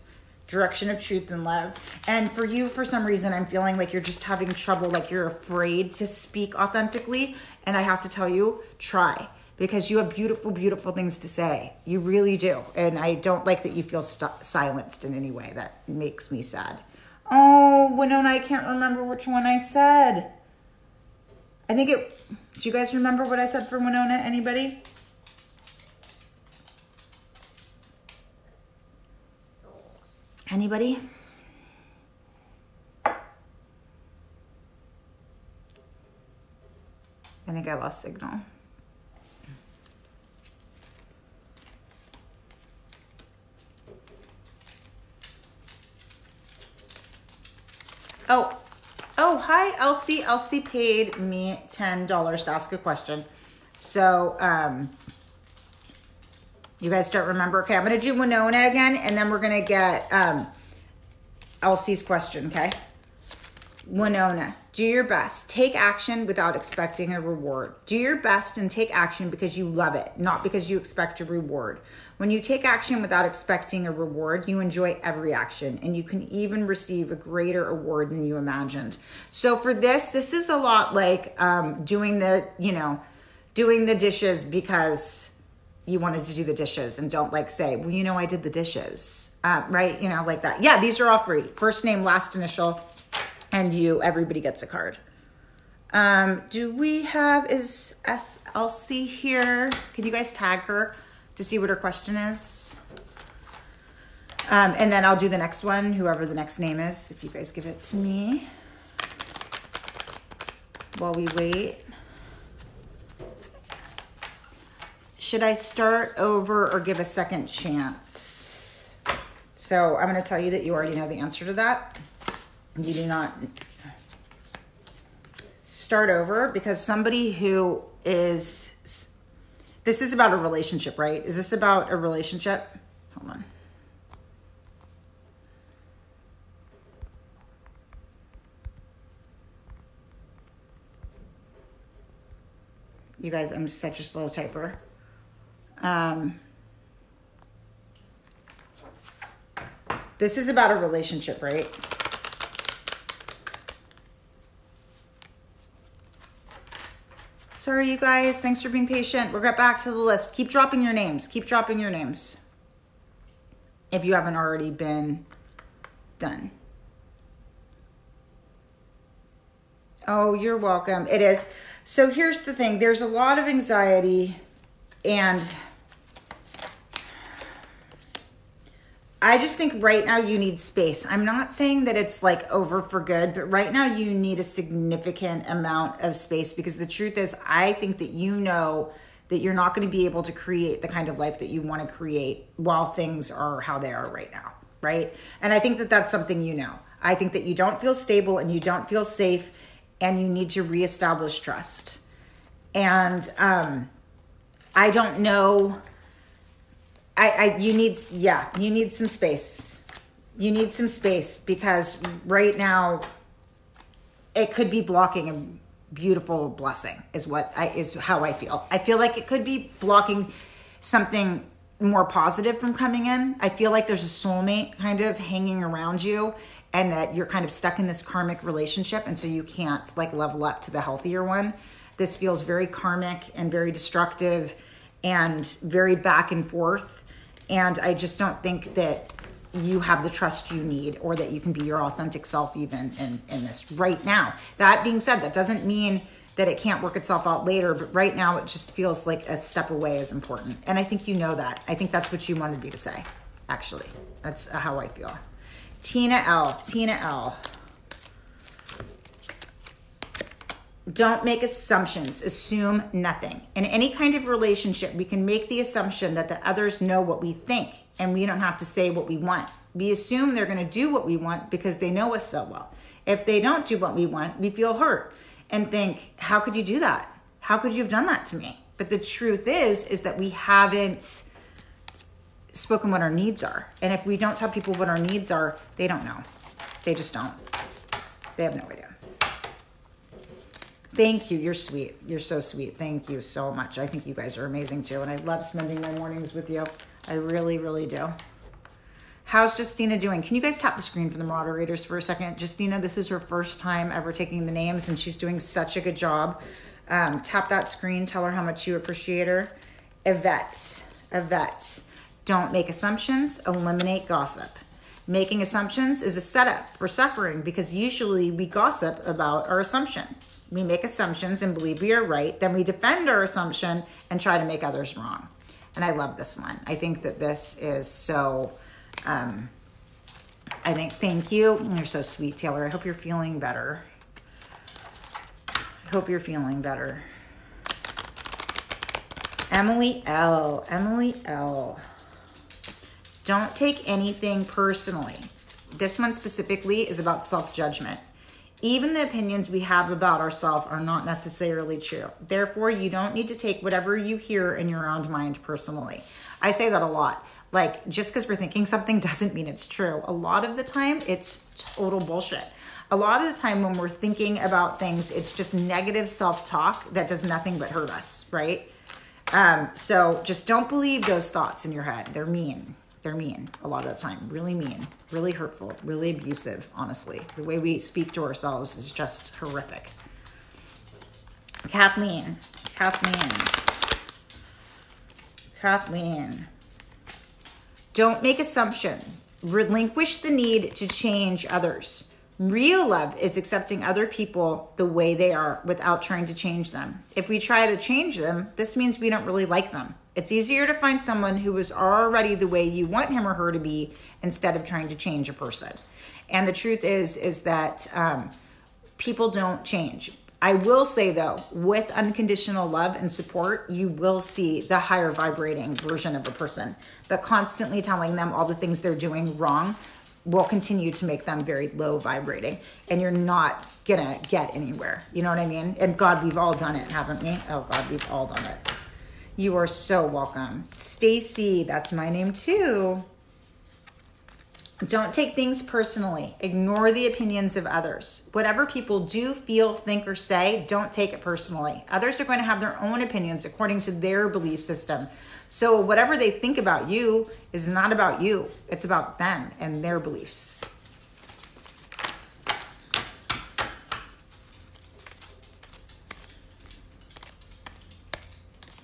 Direction of truth and love. And for you, for some reason, I'm feeling like you're just having trouble, like you're afraid to speak authentically. And I have to tell you, try. Because you have beautiful, beautiful things to say. You really do. And I don't like that you feel silenced in any way. That makes me sad. Oh, Winona, I can't remember which one I said. I think it... Do you guys remember what I said for Winona? Anybody? Anybody? I think I lost signal. Oh, hi, Elsie. Elsie paid me $10 to ask a question. So, you guys don't remember? Okay, I'm going to do Winona again, and then we're going to get Elsie's question, okay? Winona, do your best. Take action without expecting a reward. Do your best and take action because you love it, not because you expect a reward. When you take action without expecting a reward, you enjoy every action, and you can even receive a greater award than you imagined. So for this is a lot like doing the dishes because you wanted to do the dishes, and don't like say, well, you know, I did the dishes, right? You know, like that. Yeah, these are all free. First name, last initial, and everybody gets a card. Do we have, is SLC here? Can you guys tag her to see what her question is? And then I'll do the next one, whoever the next name is, if you guys give it to me while we wait. Should I start over or give a second chance? So I'm going to tell you that you already know the answer to that. You do not start over, because somebody who is, this is about a relationship, right? Is this about a relationship? Hold on. You guys, I'm such a slow typer. This is about a relationship, right? Sorry, you guys. Thanks for being patient. We'll get back to the list. Keep dropping your names. Keep dropping your names. If you haven't already been done. Oh, you're welcome. It is. So here's the thing. There's a lot of anxiety, and I just think right now you need space. I'm not saying that it's like over for good, but right now you need a significant amount of space, because the truth is, I think that that you're not going to be able to create the kind of life that you want to create while things are how they are right now, right? And I think that that's something you know. I think that you don't feel stable and you don't feel safe, and you need to reestablish trust. And I don't know. You need some space. You need some space, because right now it could be blocking a beautiful blessing is how I feel. I feel like it could be blocking something more positive from coming in. I feel like there's a soulmate kind of hanging around you, and that you're kind of stuck in this karmic relationship, and so you can't like level up to the healthier one. This feels very karmic and very destructive and very back and forth. And I just don't think that you have the trust you need, or that you can be your authentic self even in this right now. That being said, that doesn't mean that it can't work itself out later, but right now it just feels like a step away is important. And I think you know that. I think that's what you wanted me to say, actually. That's how I feel. Tina L. Don't make assumptions. Assume nothing. In any kind of relationship, we can make the assumption that the others know what we think, and we don't have to say what we want. We assume they're going to do what we want because they know us so well. If they don't do what we want, we feel hurt and think, how could you do that? How could you have done that to me? But the truth is that we haven't spoken what our needs are. And if we don't tell people what our needs are, they don't know. They just don't. They have no idea. Thank you. You're sweet. You're so sweet. Thank you so much. I think you guys are amazing too. And I love spending my mornings with you. I really, really do. How's Justina doing? Can you guys tap the screen for the moderators for a second? Justina, this is her first time ever taking the names, and she's doing such a good job. Tap that screen. Tell her how much you appreciate her. Yvette. Don't make assumptions. Eliminate gossip. Making assumptions is a setup for suffering, because usually we gossip about our assumption. We make assumptions and believe we are right. Then we defend our assumption and try to make others wrong. And I love this one. I think that this is so, thank you. You're so sweet, Taylor. I hope you're feeling better. Emily L. Don't take anything personally. This one specifically is about self-judgment. Even the opinions we have about ourselves are not necessarily true. Therefore, you don't need to take whatever you hear in your own mind personally. I say that a lot. Like, just because we're thinking something doesn't mean it's true. A lot of the time, it's total bullshit. A lot of the time when we're thinking about things, it's just negative self-talk that does nothing but hurt us, right? So just don't believe those thoughts in your head. They're mean. They're mean a lot of the time. Really mean, really hurtful, really abusive, honestly. The way we speak to ourselves is just horrific. Kathleen. Don't make assumptions. Relinquish the need to change others. Real love is accepting other people the way they are without trying to change them. If we try to change them, this means we don't really like them. It's easier to find someone who is already the way you want him or her to be instead of trying to change a person. And the truth is that people don't change. I will say though, with unconditional love and support, you will see the higher vibrating version of a person. But constantly telling them all the things they're doing wrong will continue to make them very low vibrating, and you're not gonna get anywhere. You know what I mean? And God, we've all done it, haven't we? Oh God, we've all done it. You are so welcome. Stacy, that's my name too. Don't take things personally. Ignore the opinions of others. Whatever people do, feel, think, or say, don't take it personally. Others are going to have their own opinions according to their belief system. So whatever they think about you is not about you. It's about them and their beliefs.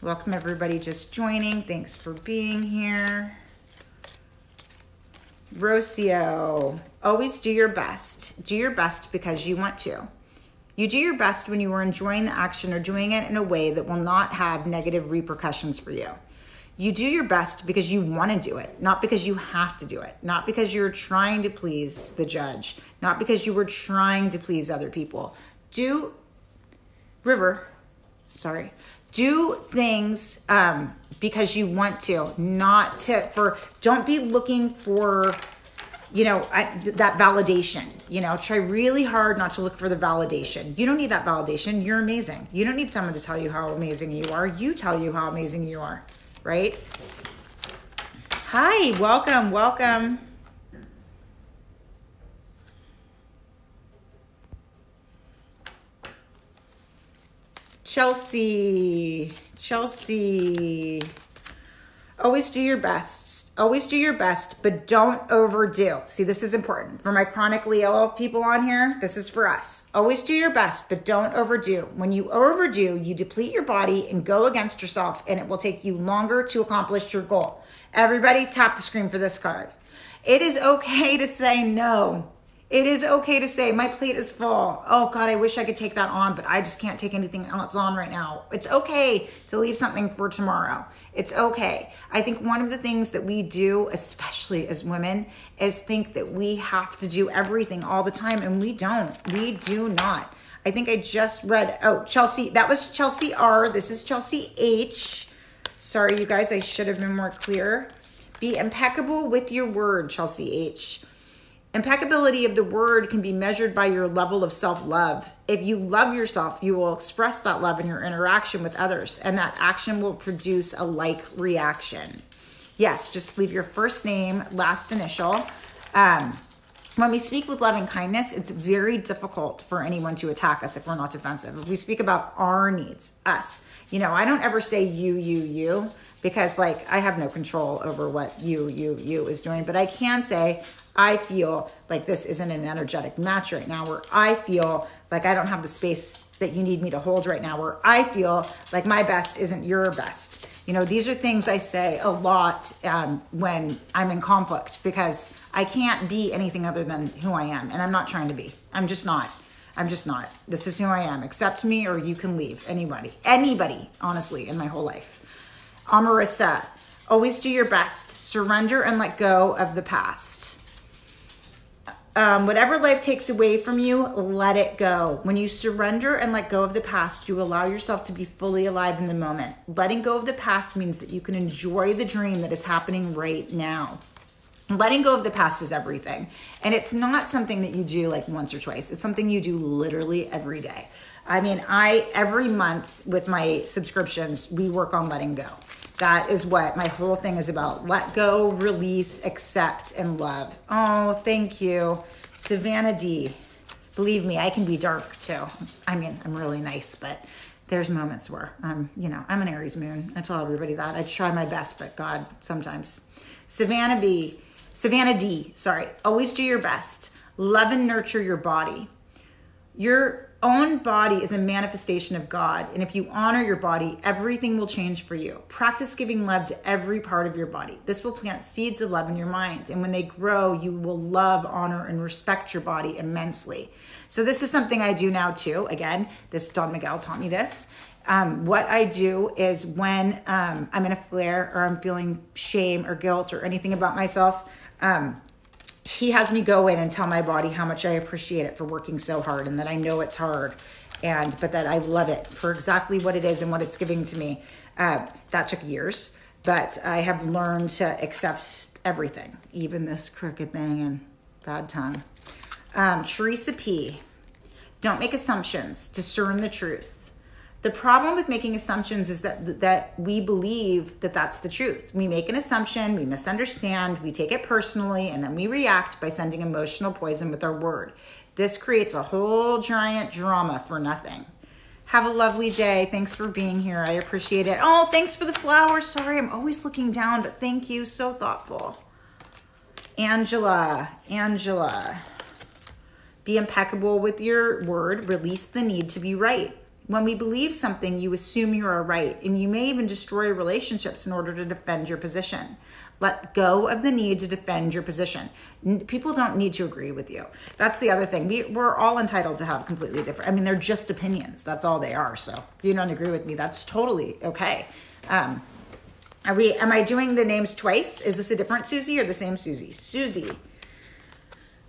Welcome everybody just joining. Thanks for being here. Rocio, always do your best. Do your best because you want to. You do your best when you are enjoying the action or doing it in a way that will not have negative repercussions for you. You do your best because you want to do it, not because you have to do it, not because you're trying to please the judge, not because you were trying to please other people. Do things because you want to, don't be looking for, that validation. Try really hard not to look for the validation. You don't need that validation. You're amazing. You don't need someone to tell you how amazing you are. You tell you how amazing you are, right? Hi, welcome. Chelsea. Always do your best. Always do your best, but don't overdo. See, this is important. For my chronically ill people on here, this is for us. Always do your best, but don't overdo. When you overdo, you deplete your body and go against yourself, and it will take you longer to accomplish your goal. Everybody tap the screen for this card. It is okay to say no. It is okay to say, my plate is full. Oh God, I wish I could take that on, but I just can't take anything else on right now. It's okay to leave something for tomorrow. It's okay. I think one of the things that we do, especially as women, is think that we have to do everything all the time, and we don't. We do not. I think I just read, Chelsea, that was Chelsea R. This is Chelsea H. Sorry, you guys, I should have been more clear. Be impeccable with your word, Chelsea H. Impeccability of the word can be measured by your level of self-love. If you love yourself, you will express that love in your interaction with others, and that action will produce a like reaction. Yes, just leave your first name, last initial. When we speak with love and kindness, it's very difficult for anyone to attack us if we're not defensive. If we speak about our needs, us, I don't ever say you, because I have no control over what you is doing, but I can say, I feel like this isn't an energetic match right now, where I feel like I don't have the space that you need me to hold right now, where I feel like my best isn't your best. These are things I say a lot when I'm in conflict, because I can't be anything other than who I am. And I'm not trying to be. I'm just not. This is who I am. Accept me or you can leave. Anybody, honestly, in my whole life. Amarissa, always do your best. Surrender and let go of the past. Whatever life takes away from you, let it go. When you surrender and let go of the past, you allow yourself to be fully alive in the moment. Letting go of the past means that you can enjoy the dream that is happening right now. Letting go of the past is everything. And it's not something that you do once or twice. It's something you do literally every day. Every month with my subscriptions, we work on letting go. That is what my whole thing is about. Let go, release, accept, and love. Oh, thank you. Savannah D. Believe me, I can be dark too. I'm really nice, but there's moments where I'm an Aries moon. I tell everybody that. I try my best, but God, sometimes. Savannah D, always do your best. Love and nurture your body. Your own body is a manifestation of God. And if you honor your body, everything will change for you. Practice giving love to every part of your body. This will plant seeds of love in your mind. And when they grow, you will love, honor, and respect your body immensely. So this is something I do now too. Again, Don Miguel taught me this. What I do is when I'm in a flare or I'm feeling shame or guilt or anything about myself, he has me go in and tell my body how much I appreciate it for working so hard, and that I know it's hard, but that I love it for exactly what it is and what it's giving to me. That took years, but I have learned to accept everything, even this crooked thing and bad tongue. Teresa P. Don't make assumptions. Discern the truth. The problem with making assumptions is that we believe that that's the truth. We make an assumption, we misunderstand, we take it personally, and then we react by sending emotional poison with our word. This creates a whole giant drama for nothing. Have a lovely day. Thanks for being here. I appreciate it. Oh, thanks for the flowers. Sorry, I'm always looking down, but thank you. So thoughtful. Angela. Be impeccable with your word. Release the need to be right. When we believe something, you assume you are right, and you may even destroy relationships in order to defend your position. Let go of the need to defend your position. People don't need to agree with you. That's the other thing. We're all entitled to have completely different, they're just opinions. That's all they are. So if you don't agree with me, that's totally okay. Am I doing the names twice? Is this a different Susie or the same Susie? Susie.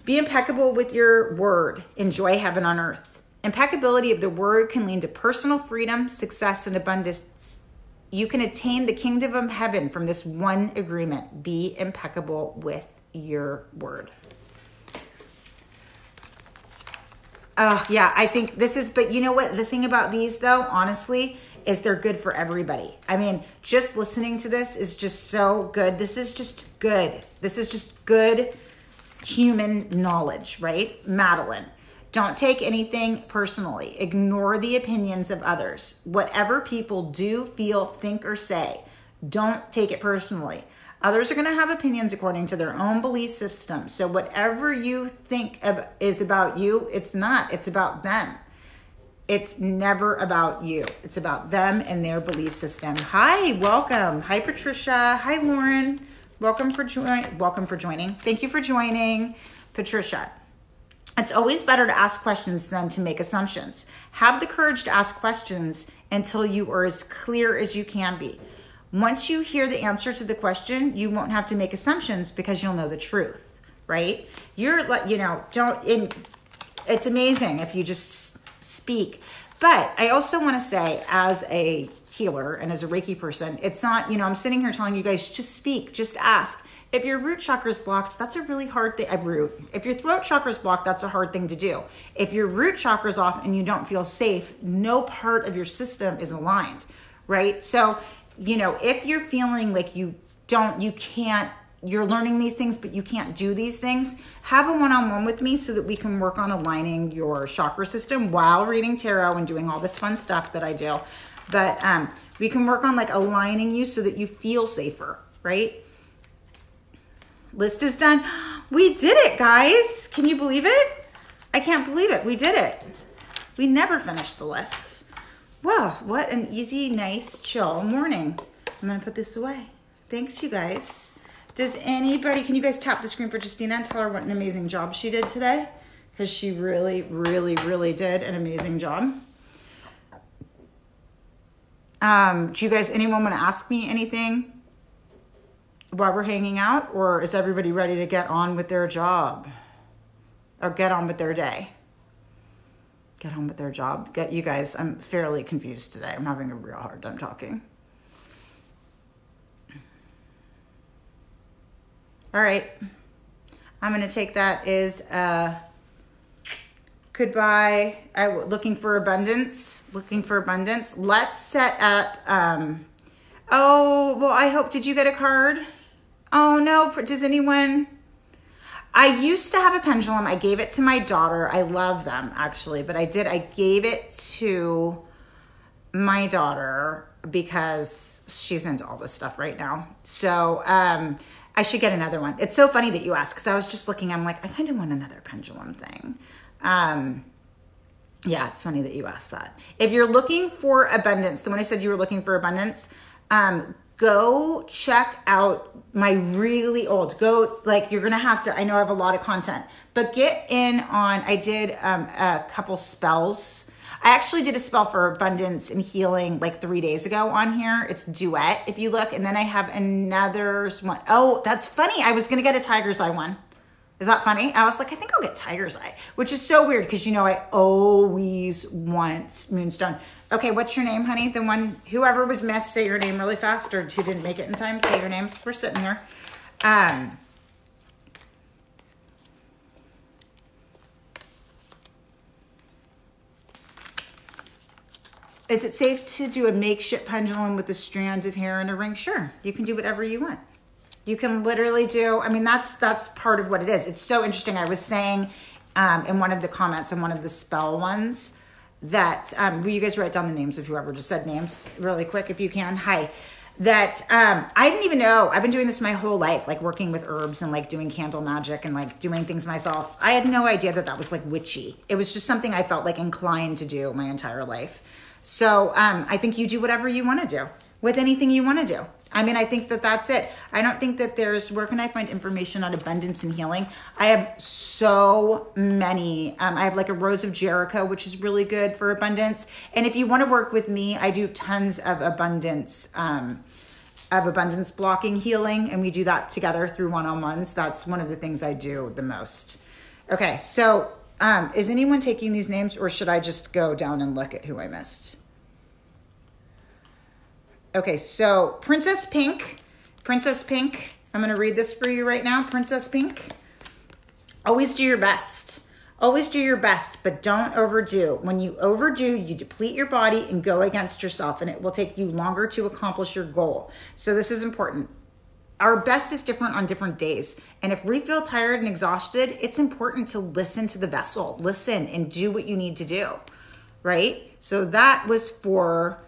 Be impeccable with your word. Enjoy heaven on earth. Impeccability of the word can lead to personal freedom, success, and abundance. You can attain the kingdom of heaven from this one agreement. Be impeccable with your word. Yeah, I think this is, but you know what? The thing about these though, honestly, is they're good for everybody. I mean, just listening to this is just so good. This is just good. This is just good human knowledge, right? Madeline, don't take anything personally. Ignore the opinions of others. Whatever people do, feel, think, or say, don't take it personally. Others are going to have opinions according to their own belief system. So whatever you think is about you, it's not. It's about them. It's never about you. It's about them and their belief system. Hi, welcome. Hi, Patricia. Hi, Lauren. Welcome for joining. Thank you for joining, Patricia. It's always better to ask questions than to make assumptions. Have the courage to ask questions until you are as clear as you can be. Once you hear the answer to the question, you won't have to make assumptions because you'll know the truth, right? It's amazing if you just speak. But I also want to say, as a healer and as a Reiki person, it's not, I'm sitting here telling you guys, just speak, just ask. If your root chakra is blocked, that's a really hard thing. If your throat chakra is blocked, that's a hard thing to do. If your root chakra is off and you don't feel safe, no part of your system is aligned, right? So, if you're feeling like you're learning these things, but you can't do these things, have a one-on-one with me so that we can work on aligning your chakra system while reading tarot and doing all this fun stuff that I do. But we can work on aligning you so that you feel safer, right? List is done. We did it, guys. Can you believe it? I can't believe it. We did it. We never finished the list. Wow, what an easy, nice, chill morning. I'm going to put this away. Thanks, you guys. Can you guys tap the screen for Justina and tell her what an amazing job she did today? Because she really, really, really did an amazing job. Do you guys, anyone want to ask me anything while we're hanging out? Or is everybody ready to get on with their job? Or get on with their day? Get on with their job. You guys, I'm fairly confused today. I'm having a real hard time talking. All right. I'm going to take that as goodbye. Looking for abundance. Let's set up. I hope, did you get a card? Oh, no. Does anyone? I used to have a pendulum. I gave it to my daughter. I love them, actually. But I gave it to my daughter because she's into all this stuff right now. So I should get another one. It's so funny that you asked because I was just looking. I'm like, I kind of want another pendulum thing. Yeah, it's funny that you asked that. If you're looking for abundance, the one who said you were looking for abundance, go check out my really old, you're going to have to, I know I have a lot of content, but get in on, I did a couple spells. I actually did a spell for abundance and healing 3 days ago on here. It's Duet, if you look. And then I have another one. Oh, that's funny. I was going to get a Tiger's Eye one. Is that funny? I was like, I think I'll get Tiger's Eye, which is so weird because, I always want Moonstone. Okay, what's your name, honey? The one, whoever was missed, say your name really fast, or who didn't make it in time, say your names. We're sitting here. Is it safe to do a makeshift pendulum with a strand of hair and a ring? Sure, you can do whatever you want. You can literally do, that's part of what it is. It's so interesting. I was saying in one of the comments on one of the spell ones that, will you guys write down the names of whoever just said names really quick if you can? Hi. That I didn't even know. I've been doing this my whole life, working with herbs and doing candle magic and doing things myself. I had no idea that was witchy. It was just something I felt inclined to do my entire life. So I think you do whatever you want to do with anything you want to do. I think that that's it. I don't think that where can I find information on abundance and healing? I have so many. I have a Rose of Jericho, which is really good for abundance. And if you want to work with me, I do tons of abundance blocking healing. And we do that together through one-on-ones. That's one of the things I do the most. Okay. So Is anyone taking these names, or should I just go down and look at who I missed? Okay, so Princess Pink, I'm going to read this for you right now. Princess Pink, always do your best. Always do your best, but don't overdo. When you overdo, you deplete your body and go against yourself, and it will take you longer to accomplish your goal. So this is important. Our best is different on different days. And if we feel tired and exhausted, it's important to listen to the vessel. Listen and do what you need to do, right? So that was for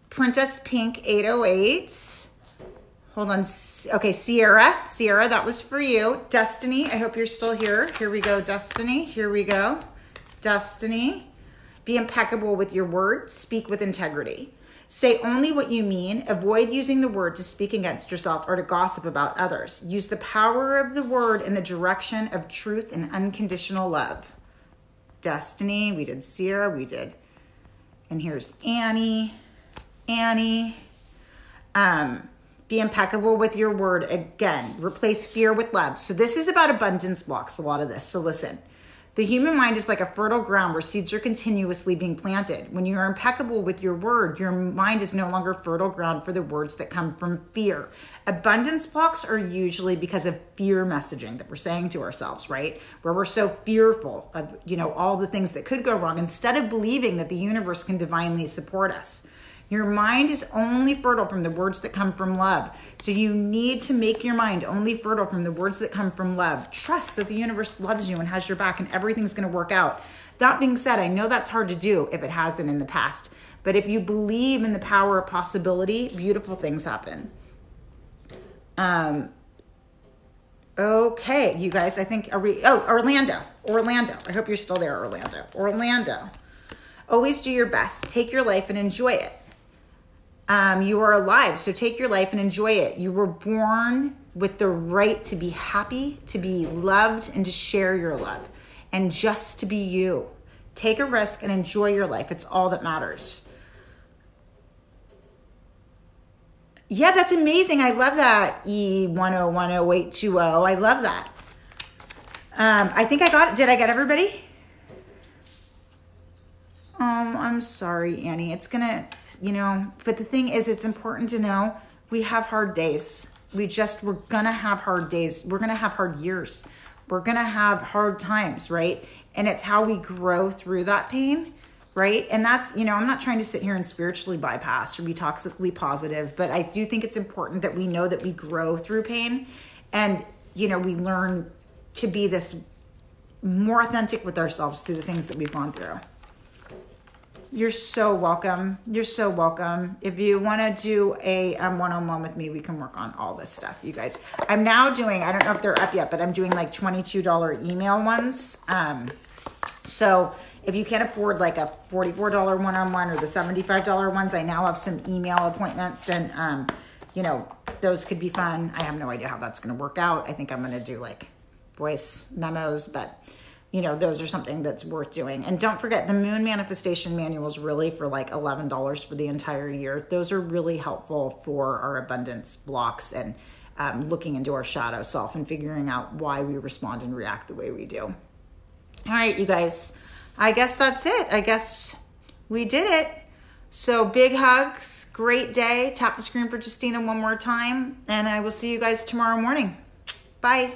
Princess Pink 808. Hold on. Okay, Sierra, that was for you. Destiny, I hope you're still here. Here we go, Destiny. Here we go. Destiny, be impeccable with your words. Speak with integrity. Say only what you mean. Avoid using the word to speak against yourself or to gossip about others. Use the power of the word in the direction of truth and unconditional love. Destiny, we did Sierra, we did. And here's Annie. Be impeccable with your word. Again, replace fear with love. So this is about abundance blocks, a lot of this. So listen, the human mind is like a fertile ground where seeds are continuously being planted. When you are impeccable with your word, your mind is no longer fertile ground for the words that come from fear. Abundance blocks are usually because of fear messaging that we're saying to ourselves, right? Where we're so fearful of, all the things that could go wrong instead of believing that the universe can divinely support us. Your mind is only fertile from the words that come from love. So you need to make your mind only fertile from the words that come from love. Trust that the universe loves you and has your back and everything's going to work out. That being said, I know that's hard to do if it hasn't in the past. But if you believe in the power of possibility, beautiful things happen. Okay, you guys, I think, Orlando. I hope you're still there, Orlando. Always do your best. Take your life and enjoy it. You are alive, so take your life and enjoy it. You were born with the right to be happy, to be loved, and to share your love, and just to be you. Take a risk and enjoy your life. It's all that matters. Yeah, that's amazing. I love that, E1010820. I love that. I think I got it. Did I get everybody? I'm sorry, Annie. But the thing is, it's important to know we have hard days. We're going to have hard days. We're going to have hard years. We're going to have hard times, right? And it's how we grow through that pain, right? And that's, I'm not trying to sit here and spiritually bypass or be toxically positive, but I do think it's important that we know that we grow through pain and, we learn to be this more authentic with ourselves through the things that we've gone through. You're so welcome. If you want to do a one-on-one with me, we can work on all this stuff, you guys. I'm now doing, I don't know if they're up yet, but I'm doing like $22 email ones. So if you can't afford like a $44 one-on-one or the $75 ones, I now have some email appointments and, those could be fun. I have no idea how that's going to work out. I think I'm going to do like voice memos, but those are something that's worth doing. And don't forget, the Moon Manifestation Manual is really for like $11 for the entire year. Those are really helpful for our abundance blocks and looking into our shadow self and figuring out why we respond and react the way we do. All right, you guys, I guess that's it. I guess we did it. So big hugs, great day. Tap the screen for Justina one more time, and I will see you guys tomorrow morning. Bye.